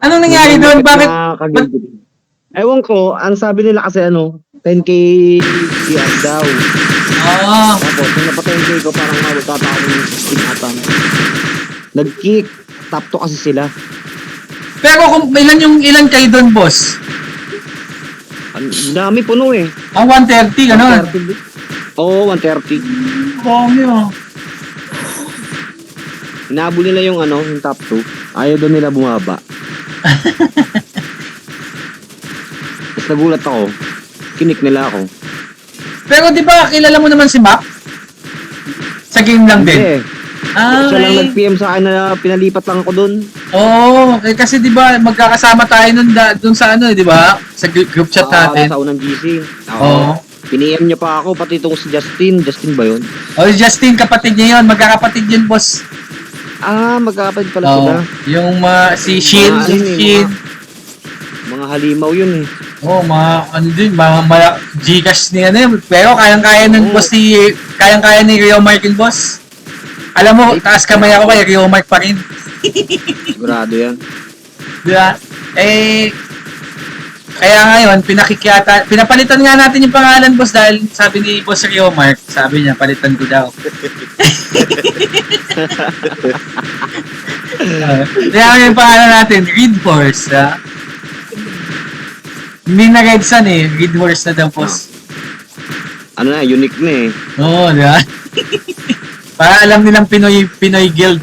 anong nangyari doon? Bakit? Ewan ko, ang sabi nila kasi ano, 10k CR daw. Tapos, nung napatay ko, parang mabutata ako ng 16 ata. Nag-kick. Top 2 kasi sila. Pero kung ilan kayo doon, boss? Ang dami puno eh. Ang 130, ano? 130. Oo, 130. Dami oh. Hinabol nila yung ano, yung top 2. Ayaw doon nila bumaba. Tapos nagulat ako. Kinik nila ako. Pero di ba kilala mo naman si Mac? Sa game lang din. Hindi. Siya lang Okay. nag-PM sa akin na pinalipat lang ako doon. Oo, eh, kasi di ba magkakasama tayo dun sa ano, di ba? Sa group chat natin. Sa unang GC. Oo. Piniem niya pa ako, pati itong si Justin. Justin ba yun? Oh, Justin, kapatid niya yun. Magkakapatid yun, boss. Magkakapad pala Oo. sila. Yung si Shin, Mga ano yun eh, Shin. Mga halimaw yun eh. Oh, ano din, mga Gcash ni ano yun. Pero kayang-kaya ng boss kayang-kaya ni Rio Mark yung boss. Alam mo, taas kamay ako kay Rio Mark pa rin. Sigurado yan. Di ba? Kaya ngayon, pinapalitan nga natin yung pangalan, boss, dahil sabi ni Boss Rio Mark, sabi niya, palitan ko daw. Kaya yung pangalan natin, Red Horse. Hindi na Red Sun eh. Red Horse na daw, boss. Ano na, unique na eh. Oo, di ba? Para alam nilang Pinoy Guild.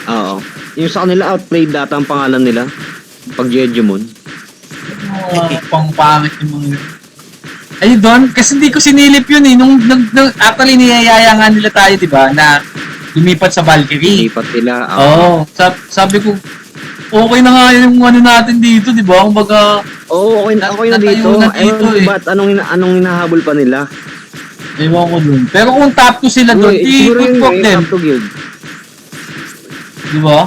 Oo. Yung sa kanila, Outplayed data ang pangalan nila. Pag Jejumon. Pang-pangit yung mga yun. Ayun doon, kasi hindi ko sinilip yun eh. Nung actually, niyayaya nga nila tayo, di ba, na lumipat sa Valkyrie. Lipat sila. Oo. Sabi ko, okay na nga yung ano natin dito, di ba? Kumbaga, Oo, okay na dito. Natayo na dito Ewan ko eh. ba't anong hinahabol pa nila? ewan ko dun. Pero kung top 2 sila doon, Siguro good yun for eh, them. top to guild. Di ba?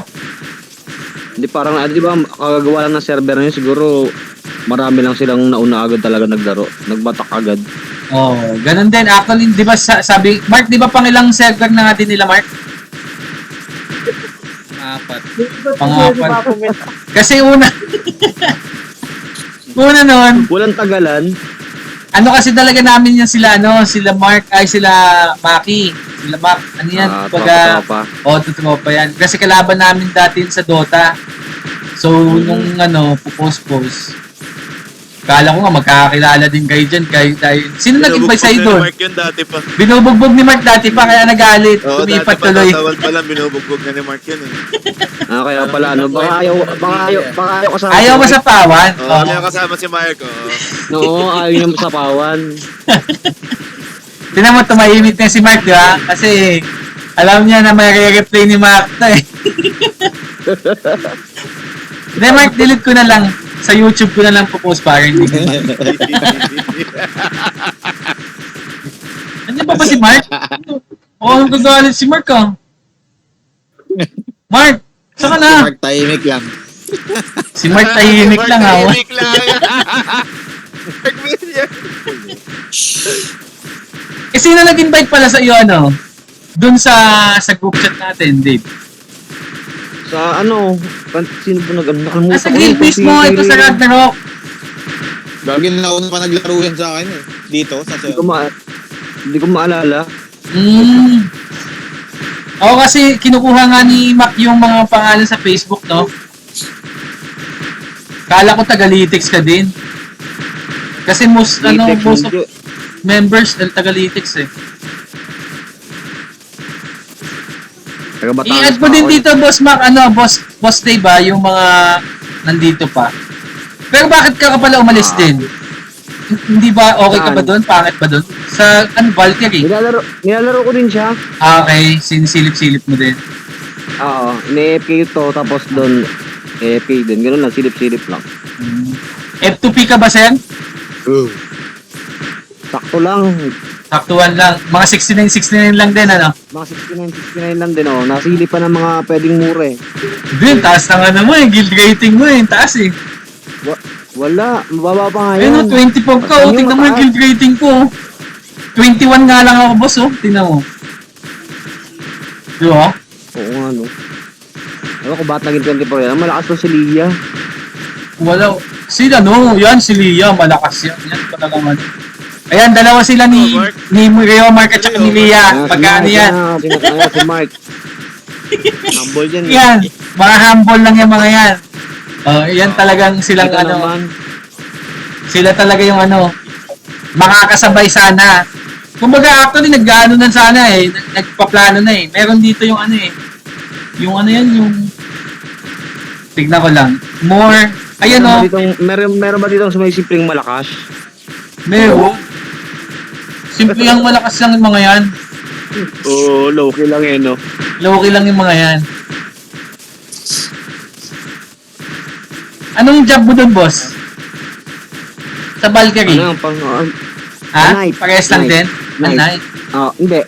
Hindi parang, di ba, kagagawa lang ng server na yun, siguro marami lang silang nauna agad talaga naglaro. Nagbatak agad. Oo, ganun din. Actually, di ba sabi, Mark, di ba pang ilang server na nga din nila, Mark? Apat. Pangapat. Kasi una nun, Walang tagalan. ano kasi talaga namin yan sila, sila Mark, ay sila Maki. Sila Mark, ano yan, Tropa. tropa yan. Kasi kalaban namin dati sa Dota. So, nung post, kala ko nga magkakakilala din kayo dyan. Sino nag-invite sa'yo doon? Mark yun dati pa. Binubugbog ni Mark dati pa, kaya nagalit. Oo, dati Tumipat pa tuloy. tatawal pa lang, binubugbog na ni Mark yun eh. Kaya pala, baka ayaw kasama. Ayaw mo sa pawan. Oo, kaya kasama si Mark, oo. Oo, ayaw niya sa pawan. Tinan mo, tumahimik na si Mark, di ba? Kasi, alam niya na may re-replay ni Mark to eh. Hindi, Mark, delete ko na lang. Sa YouTube ko na lang po-post para hindi ko Andiyan pa ba si Mark? Oo, nagagalit si Mark ah. Mark, saan ka na? Mark tahimik lang. Si Mark tahimik lang ha. Tahimik lang. Nag-miss yan. Eh, sino nag-invite pala sa iyo, Dun sa group chat natin, Dave. Sa sino po nakalimutan Nasa ko guild mismo, ito sa Ragnarok. Gagi na ako pa naglaro yan sa akin eh. Dito, sa Hindi ko maalala. Oo, kasi kinukuha nga ni Mac yung mga pangalan sa Facebook, no? Kala ko taga-Lytics ka din. Kasi most of members taga-Lytics eh. I-add mo din dito, Boss Mac, Boss Dave ba, yung mga nandito pa. Pero bakit ka pala umalis din? Hindi ba okay ka ba doon? Pangit ba doon? Sa Valkyrie? Nilalaro ko din siya. Okay, sinisilip-silip mo din. Oo, ini-FK to, tapos doon, FK din. Ganun lang, silip-silip lang. F2P ka ba, Sen? Sakto lang. Saktuan lang. Mga 69 lang din, Mga 69 lang din, Nasilip pa ng mga pwedeng mura eh. Din, taas na nga naman guild rating mo taas eh. Wala, mababa pa nga Ayun, yan. 24 ka, tingnan mo yung guild rating ko. 21 nga lang ako, boss, tingnan mo. Di ba? Oo nga, Ewan ko ba't naging 24 yan. Malakas to si Lia. Wala. Sila, yan, si Lia, malakas yan. Yan, talagang Ayan, dalawa sila ni Rio Mark at saka ni Lia. Pagkano yan? Si Mark. Humble yan. Yan, mga humble lang yung mga yan. Yan talagang silang sila talaga yung makakasabay sana. Kumbaga actually nag-ano na sana nagpaplano na Meron dito yung yung tignan ko lang. More, ayan Meron ba dito sa may simpleng malakas? Meron. Simple yung malakas lang yung mga yan. Oo, low-key lang Low-key lang yung mga yan. Anong job mo dun, boss? Sa Valkyrie? Night. Parehas lang din? Night? Hindi.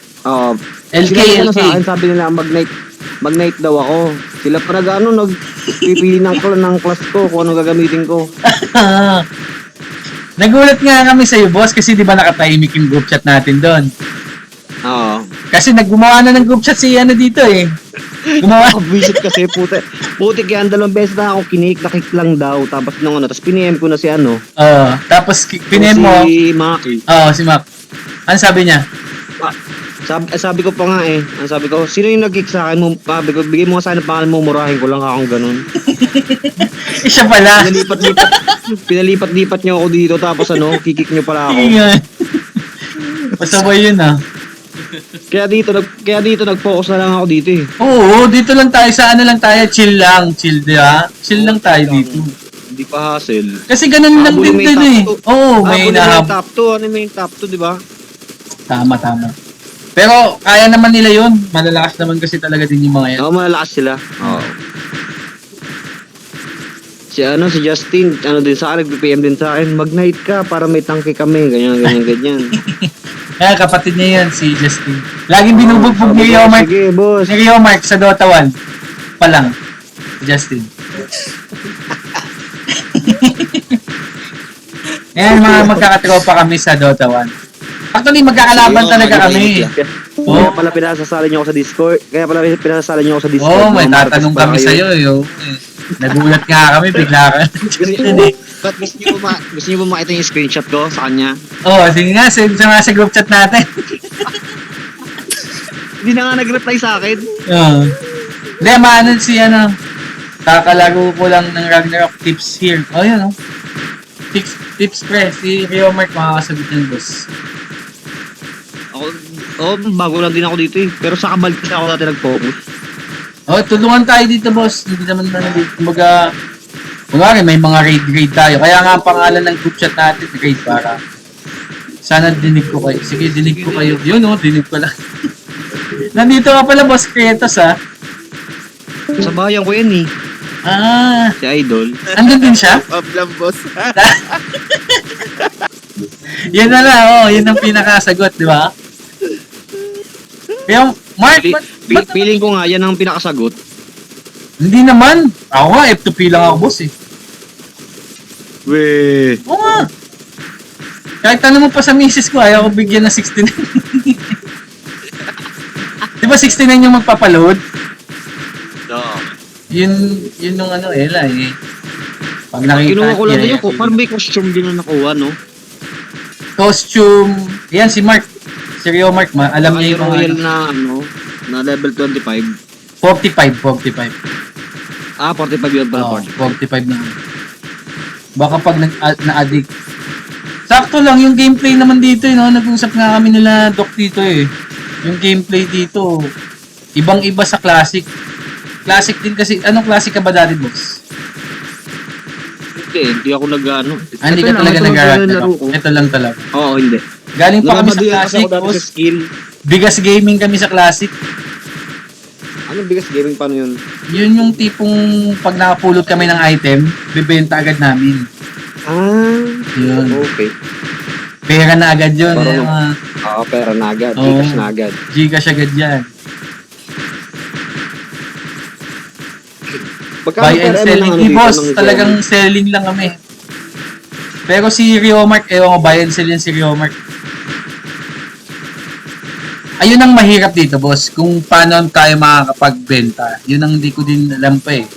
LK. Sa akin, sabi nila, mag-night daw ako. Sila pa nagpipili ng class ko kung ano gagamitin ko. Nagulat nga kami sa'yo, boss, kasi di ba nakatahimik yung group chat natin doon? Oo. Kasi naggumawa na ng group chat si dito eh. Gumawa. Visit kasi, putik yan, 2 beses na ako nakik lang daw. Tapos tapos piniem ko na si Tapos piniem mo. Si Maki. Si Mac. Ano sabi niya? Sabi ko pa nga ang sabi ko, sino yung nag-kick sa akin mo? Sabi ko, bigay mo nga sana pangalan mo, murahin ko lang akong ganun. Siya pala. Pinalipat-lipat niyo ako dito, tapos kikik niyo pala ako. Ingat. Pasabay yun ah. Kaya dito nag-focus na lang ako dito eh. Oo, dito lang tayo, sa ano lang tayo, chill lang, chill di ba? Chill lang tayo dito. Hindi pa hassle. Kasi ganun lang din din eh. Oo, may nahab. nahab. Top 2, ano may top 2, di ba? Tama. Pero kaya naman nila yun. Malalakas naman kasi talaga din yung mga yan. Oo, malalakas sila. Oo. Si Justin, din sa akin, nag-PM din sa akin, mag-night ka para may tangke kami, ganyan. Kaya kapatid niya yan, si Justin. Laging binubugbog ni Rio Mark. Sige, boss. Ni Rio Mark sa Dota 1. Pa lang. Si Justin. Ayan, mga magkakatropa kami sa Dota 1. Actually, magkakalaban talaga kami. Kaya pala pinasasali niyo ako sa Discord. Oo, may tatanong kami sa'yo. Nagulat nga kami, bigla ka. But gusto niyo ba makita yung screenshot ko sa kanya? Oo, sige nga, sa group chat natin. Hindi na nga nag-reply sa akin. Oo. Hindi, maanan si kakalaro ko lang ng Ragnarok tips here. Oh, yun Tips pre, si Rio Mark makakasagot ng boss. Bago lang din ako dito eh. Pero sa kabal kasi ako dati nag-focus. Tulungan tayo dito boss. Hindi naman kumbaga, kunwari may mga raid tayo. Kaya nga ang pangalan ng group chat natin, raid para. Sana dinig ko kayo. Sige, dinig ko kayo. Yun dinig ko lang. Nandito ka pala boss Kratos ha. Sa bayan ko yan eh. Si Idol. Andun din siya? Pablam, boss. Yan na lang, yun ang pinakasagot, di ba? Kaya, Mark, Feeling ko nga yan ang pinakasagot. Hindi naman. Ako nga, F2P lang ako, boss eh. Weh. Oo nga. Kahit ano mo pa sa misis ko, ayaw ko bigyan ng 69. Di ba 69 yung magpapaload? Yun yung Ella eh. Pag nakita Kinuha ko lang niya, yun. Parang may costume din na nakuha, no? Costume. Yan, si Mark. Si Rio Mark, alam niya yung royal na level 25. 45. 45 yun pala. 45 na. Baka pag na-addict. Sakto lang, yung gameplay naman dito, nag-usap nga kami nila Doc dito eh. Yung gameplay dito, ibang-iba sa classic. Classic din kasi, anong classic ka ba dati, boss? Hindi ako Hindi ka talaga nag-Ragnarok. Ito lang talaga. Oo, hindi. Galing pa kami sa classic, boss. Bigas gaming kami sa classic. Anong bigas gaming? Paano yun? Yun yung tipong pag nakapulot kami ng item, bibenta agad namin. Yun. Okay. Pera na agad yun. Pera na agad. Oo. Gcash na agad. Gcash agad yan. Magkano Buy and per selling. dito Boss, ng talagang selling lang kami. Pero si Rio Mark, ewan ko, buy and sell yan si Rio Mark. Ayun ang mahirap dito, boss. Kung paano tayo makakapagbenta. Yun ang hindi ko din alam pa eh.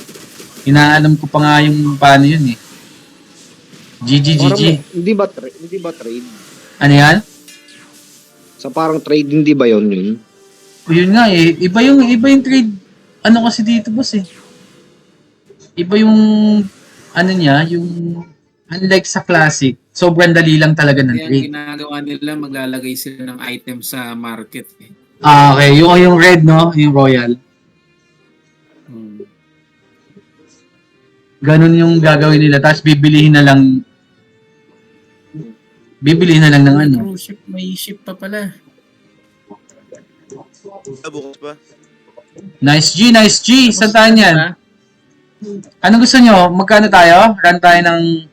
Inaalam ko pa nga yung paano yun eh. GG. Hindi ba trade? Ano yan? Sa parang trade, hindi ba yun? O yun nga eh. Iba yung trade. Ano kasi dito, boss eh. Iba yung niya, yung unlike sa classic, sobrang dali lang talaga ng Kaya ang trade. ginagawa nila, maglalagay sila ng item sa market. Okay. Yung red, no? Yung royal. Ganun yung gagawin nila. Tapos bibilihin na lang ng ano. Cruise ship, may ship pa pala. Bukas pa. Nice G. Saan tayo niyan? Ano gusto nyo? Magkano tayo? Run tayo ng...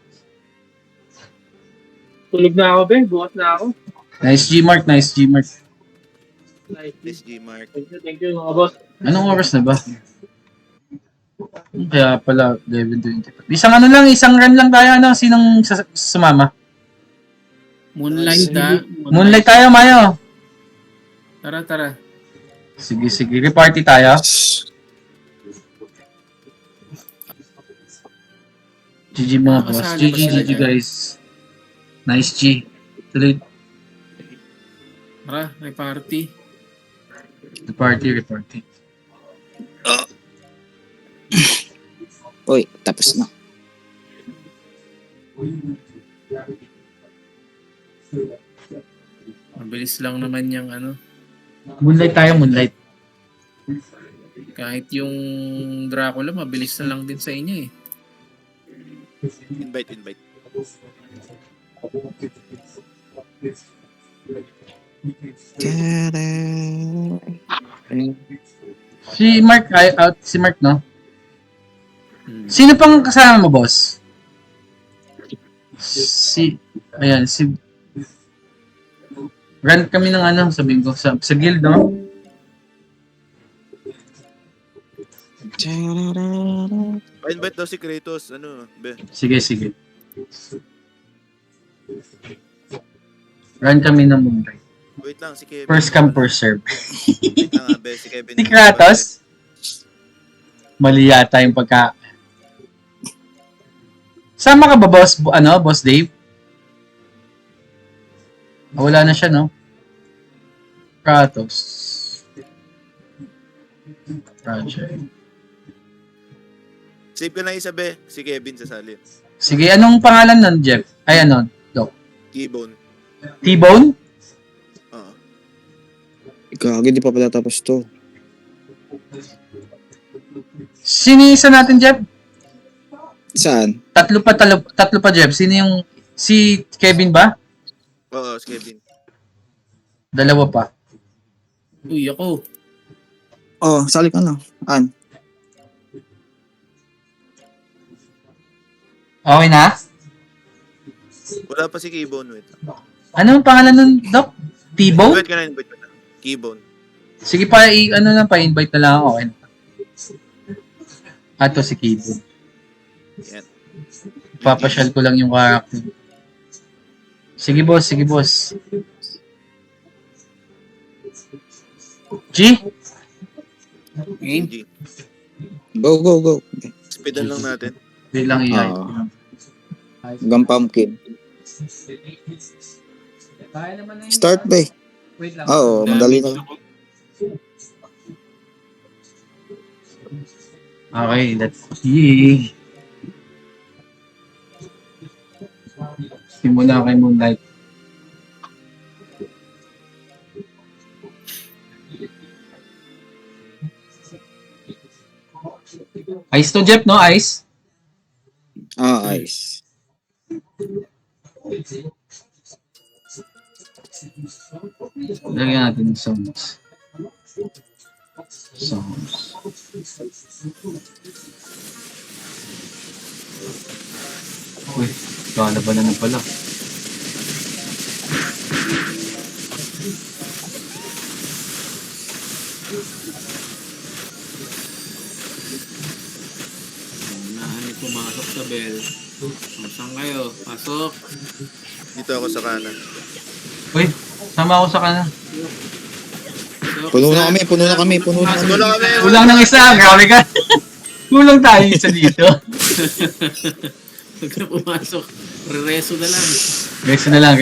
Tulog na ako, Ben. Bukas na ako. Nice G Mark. Nice. SG Mark. Thank you, mga boss. Anong oras na ba? Kaya pala, 11:20. Isang run lang tayo. Sinong sumama? Moonlight ha. Moonlight tayo, Mayo. Tara. Sige. Reparty tayo. GG mga boss. GG guys. Nice G. Tuloy. Tara, may party. Reporting. Uy, tapos na. Mabilis lang naman yung ano. Moonlight. Kahit yung Dracula, mabilis na lang din sa inyo eh. Invite. Si Mark, no? Hmm. Sino pang kasama mo, boss? Run kami ng ano, sabihin ko, sa guild, no? Pa-invite daw si Kratos. Ano, be? Sige. Run kami ng Moonlight. Wait lang, si Kevin. First come, first serve. Wait lang, be. Si Kevin. Si Kratos? Mali yata yung pagka... Sama ka ba, boss? Boss Dave? Wala na siya, no? Kratos. Project. Save ka lang isa, be. Si Kevin sasali. Sige, anong pangalan nun, Jeff? Ay, ano, Doc? T-Bone. T-Bone? Oo. Gagi, di pa pala tapos to. Sinisa natin, Jeff? Saan? Tatlo pa, Jeff. Sino yung... Si Kevin ba? Oo, si Kevin. Dalawa pa. Uy, ako. Oh, sali ka na. An? Okay na? Wala pa si Keybone. Wait. Ano ang pangalan nun, Doc? T-Bone? Invite ka na. Keybone. Sige pa, pa-invite na lang ako. Okay na. Ato si T-Bone. Yan. Papasyal ko lang yung character. Sige, boss. G? Game? G. Go. Speedan lang natin. Wait lang i-hide. Hanggang pumpkin. Start ba eh? Wait lang. Oo, madali na. Okay, let's see. Simula kay Moonlight. Ice to Jeff, no? Ice? Ice. Lagyan natin yung sounds. Uy, kalaban na pala. Unahan yung pumasok sa bell. Saan kayo? Pasok. Dito ako sa kanan. Uy, sama ako sa kanan. Puno na kami. Wala kami. Kulang ng isa, grabe ka. Kulang tayo isa dito. Huwag na pumasok. Rereso na lang. Guys na lang.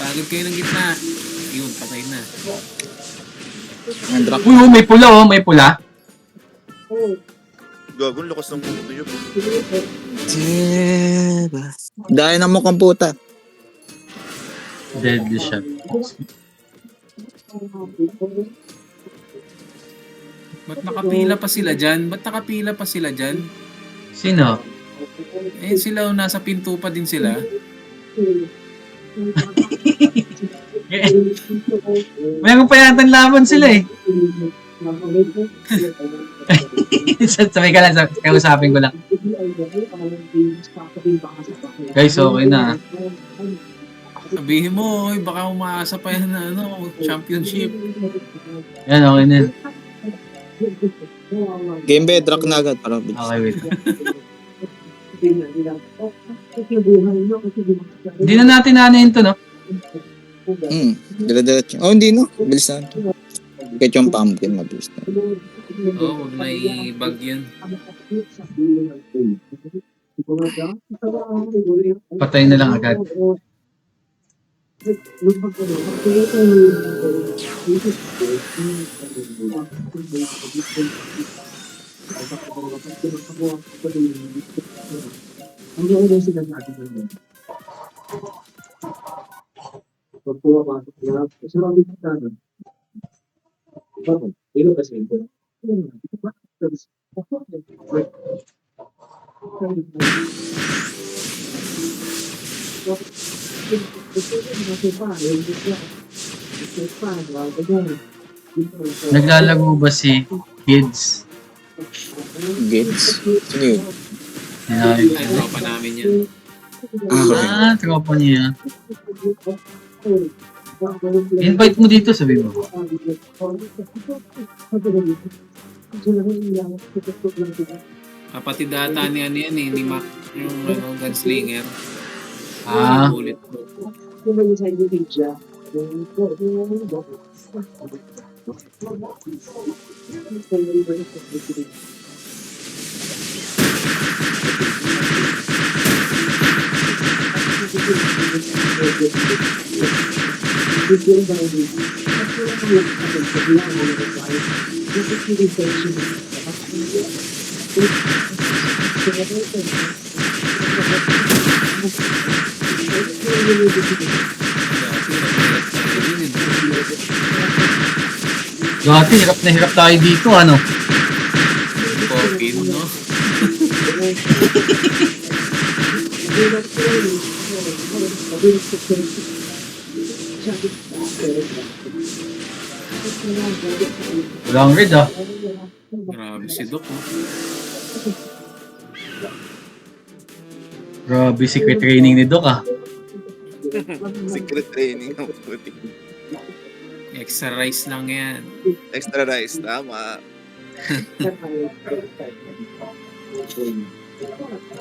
Pagod kayo ng gitna. Yun, patay na. Ang drop. Uy, may pula. Gagawin, lakas ng mundo yun. Dahil na mukhang puta. Deadly shot. Ba't nakapila pa sila dyan? Sino? Eh, sila nasa pinto pa din sila. Mayroon pa yata laban sila eh. Sabay ka lang, kausapin ko lang. Guys, okay na. Sabihin mo, baka umaasa pa yan na championship. Yan, okay na. Game bedrock na agad. Para Okay, wait. Hindi na natin nanayin to, no? Dire-diretso. Oh, hindi no. Bilis na. Ketchum pumpkin, mabilis na. Oo, huwag na i-bag yun. Patay na lang agad. Naglalaro ba si Kids? Gates. Sino yun? Yan. Ay, tropa namin yun. Ah, okay. Tropa niya. Invite mo dito, sabi mo. Kapatid data ni ano yan eh, ni Mac, yung gunslinger. Ah. Ulit. Dati, hirap na hirap tayo dito, ano? Coffin, no? Walang red, ah. Grabe si Doc, oh. Grabe, secret training ni Doc, ah. Secret training ng puti. Extra rice lang yan. Extra rice, tama.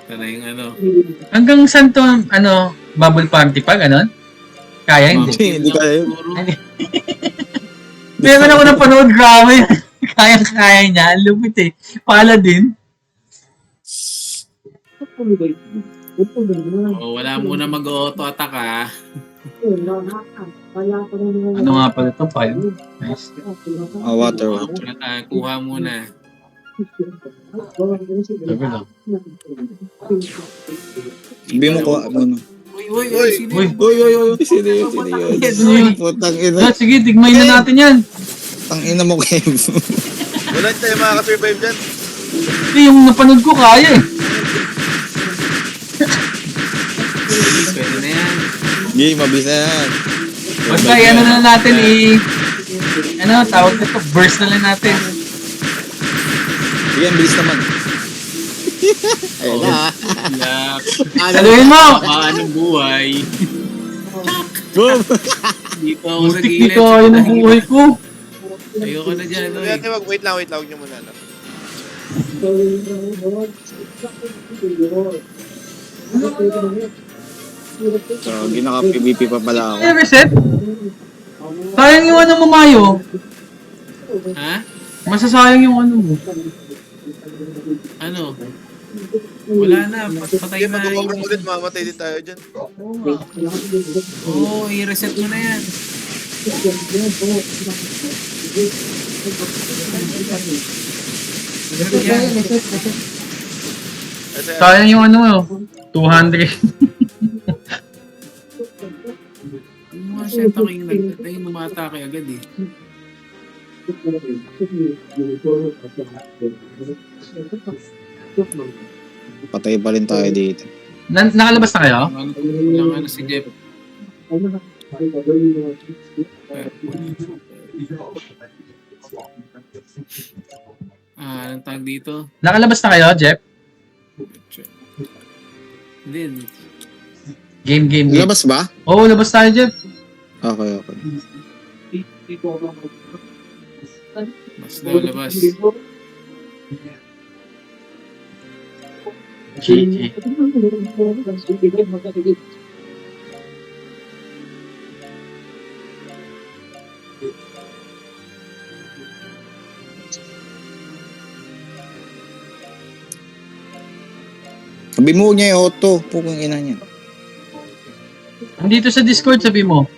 Ito na yung ano. Hanggang saan to, ano, bubble party pa, ganon? Kaya, hindi. Hindi kaya yun. Puro. Meron ako napanood, grabe. Kaya niya, ang lupit eh. Pala din. Oh, wala muna mag-auto attack, ah. Ano nga pala to, file? Nice. Water. Kuha muna. Sabi lang. Sabi mo ko, ano. Uy, sino Uy, yun? Sino yun? Sino yun? Sino yun? Putang ina. Ah, sige, tigmay na natin yan. Tang ina mo, Kev. Wala tayo makaka-survive dyan. Hindi, yung napanood ko kaya eh. Pwede na yan. Game, mabilis na yan. Basta, ano na natin ano, tawag nito, verse na lang natin. Sige, bilis naman. Ayun na. Yak. Saluhin mo! Anong buhay? Boom! Dito ako sa Mustik gilid. dito, ayun ang buhay ko. Ayoko na dyan, Sabi oy. natin, wait lang, huwag nyo muna. No? So, ginaka-PVP pa pala ako. Ay, reset? Sayang yung ano mo, Mayo. Ha? Masasayang yung ano mo. Ano? Wala na, patay Sige, na. pag-overrun ulit, mamatay din tayo dyan. Oo nga. Oo, i-reset mo na yan. Ganun yan. Kasi, Sayang yung ano mo, 200. Yung mga senta kayong nagtatay, numatake agad eh. Patay pa rin tayo dito. Nakalabas na kayo? Lang ano si Jeff. Anong tawag dito? Nakalabas na kayo, Jeff? Hindi. Game. Labas ba? Oo, labas tayo, Jeff. Okay, okay. Mas lalabas. GG. Sabi mo niya yung auto. Pukong ina niya. Andito sa Discord, sabi mo.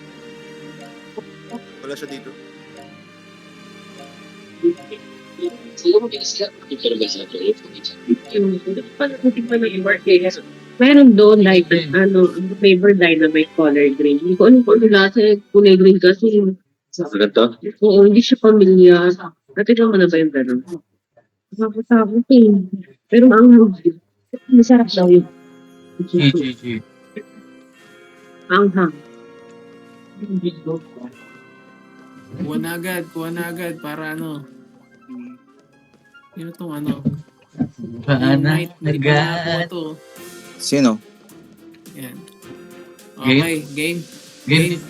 Wala siya dito. Meron doon like flavor dynamite color green. Hindi ko ano lasa kulay green kasi. Ganito? Oo, hindi siya pamilyar. Natin mo na ba yung gano'n? Nakakatakot eh. Pero masarap daw yun. GGG. Anghang. Kuha na agad para ano. Yun itong ano. Paana Ignite, hindi pa nakakuha to. Sino? Yan. Game? Okay, game. Game.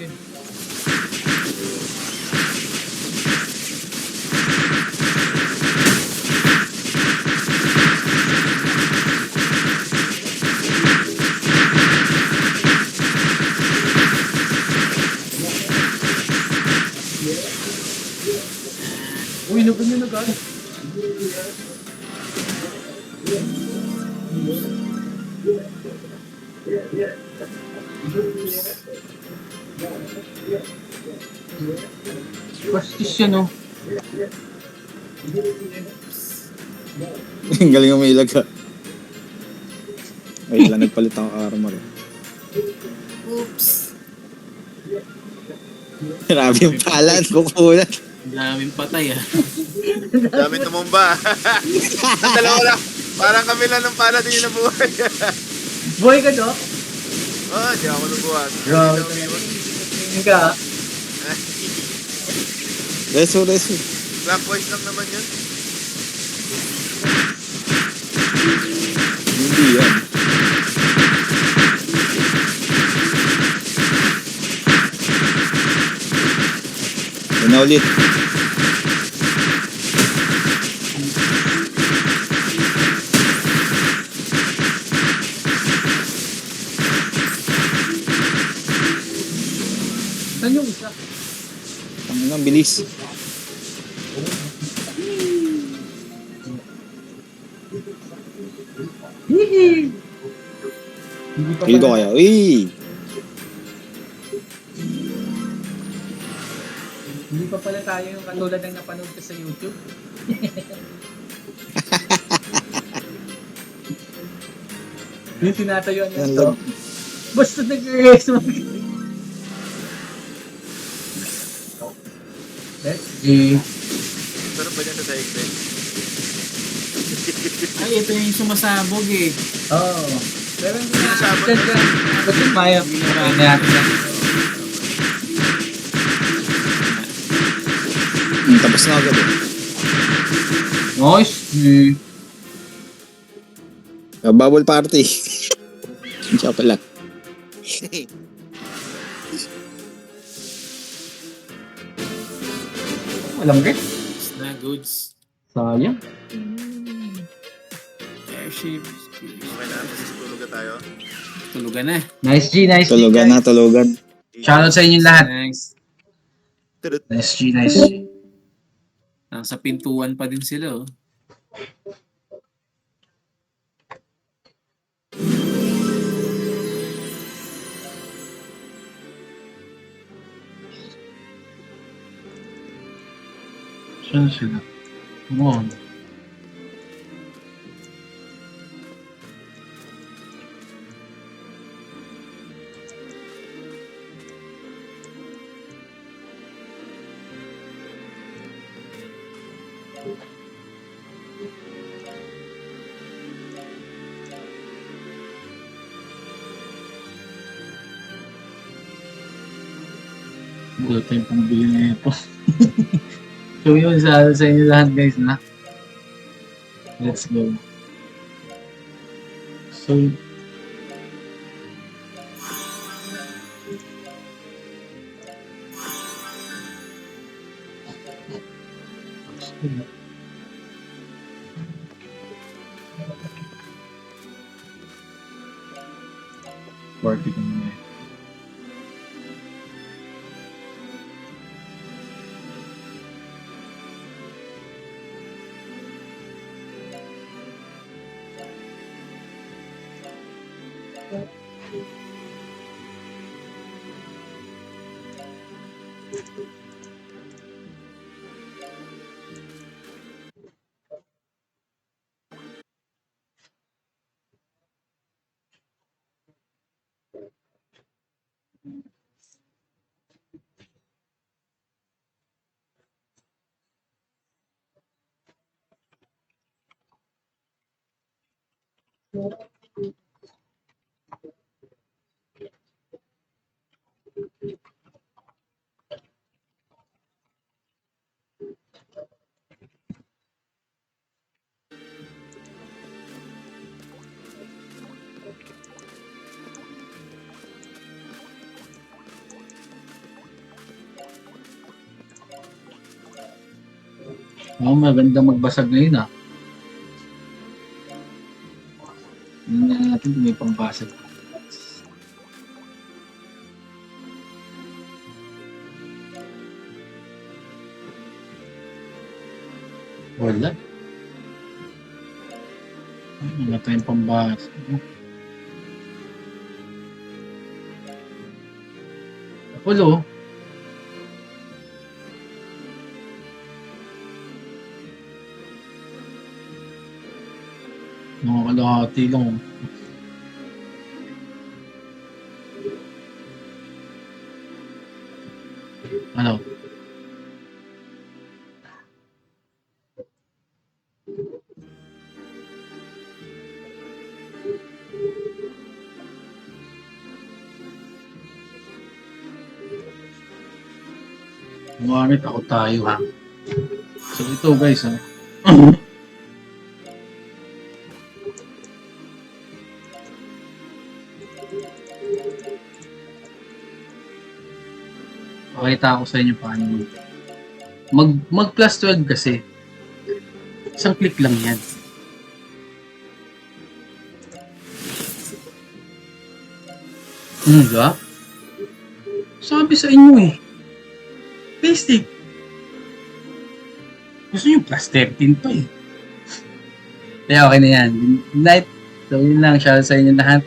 Uy, nagun na agad. Bastis yan, oh. Ang galing umilag ka. Wait lang, nagpalit ako armor. Oops. Grabe yung palad, kukulat. Ang daming patay ah. Dami tumumba. Dalawa lang. Parang kami lang ng pala din yung nabuhay. Boy ka, Doc? Di ako nabuhat. Grabe. Hindi ka, ah. Reso. Clockwise lang naman yun. Hindi yan. Yan na ulit. Saan yung isa? Ang bilis. Kill ko kaya. Uy! Hindi pa pala tayo yung katulad ng napanood ko sa YouTube. Yung tinatayuan niya Yan ito. lang. Basta nag-erase mo. Let's see. Sarap ba dyan sa daigdig? Ay, ito yung sumasabog eh. Oo. Pero hindi na Sabot agad ka. Ba't yung maya? Pinapain natin lang. Tapos na agad eh. Nice. Bubble party. Siya pala. Alam ka? It's na goods. Sayang. Airship. Okay na, masisitulog na tayo. Tulugan na. Nice G, nice G. Tulugan na, tulugan. Shoutout sa inyong lahat. Nice. Nice G, nice G. Nasa pintuan pa din sila oh. Saan sila? Come on. Wala tayong pambili na ito. So yun, sa inyo lahat guys na. Let's go. So, party ka muna eh. Oh, maganda magbasag ngayon ah. Tingnan natin kung may pambasag. Wala. Wala tayong pambasag. Apollo. Mga kalahati lang. Ano? Gumamit ako tayo ha. So ito guys ha. Pakita ko sa inyo paano mag plus 12 kasi isang click lang yan. Diba? Sabi sa inyo eh. Basic. Gusto nyo plus 13 pa eh. Kaya okay na yan. Good night. So yun lang. Shoutout sa inyo lahat.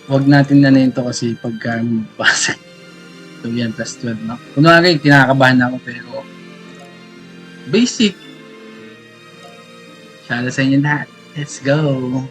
Huwag natin na ito kasi pagka magbasa. So yan, plus 12 na. Kunwari, kinakabahan ako pero basic. Shoutout sa inyo lahat. Let's go!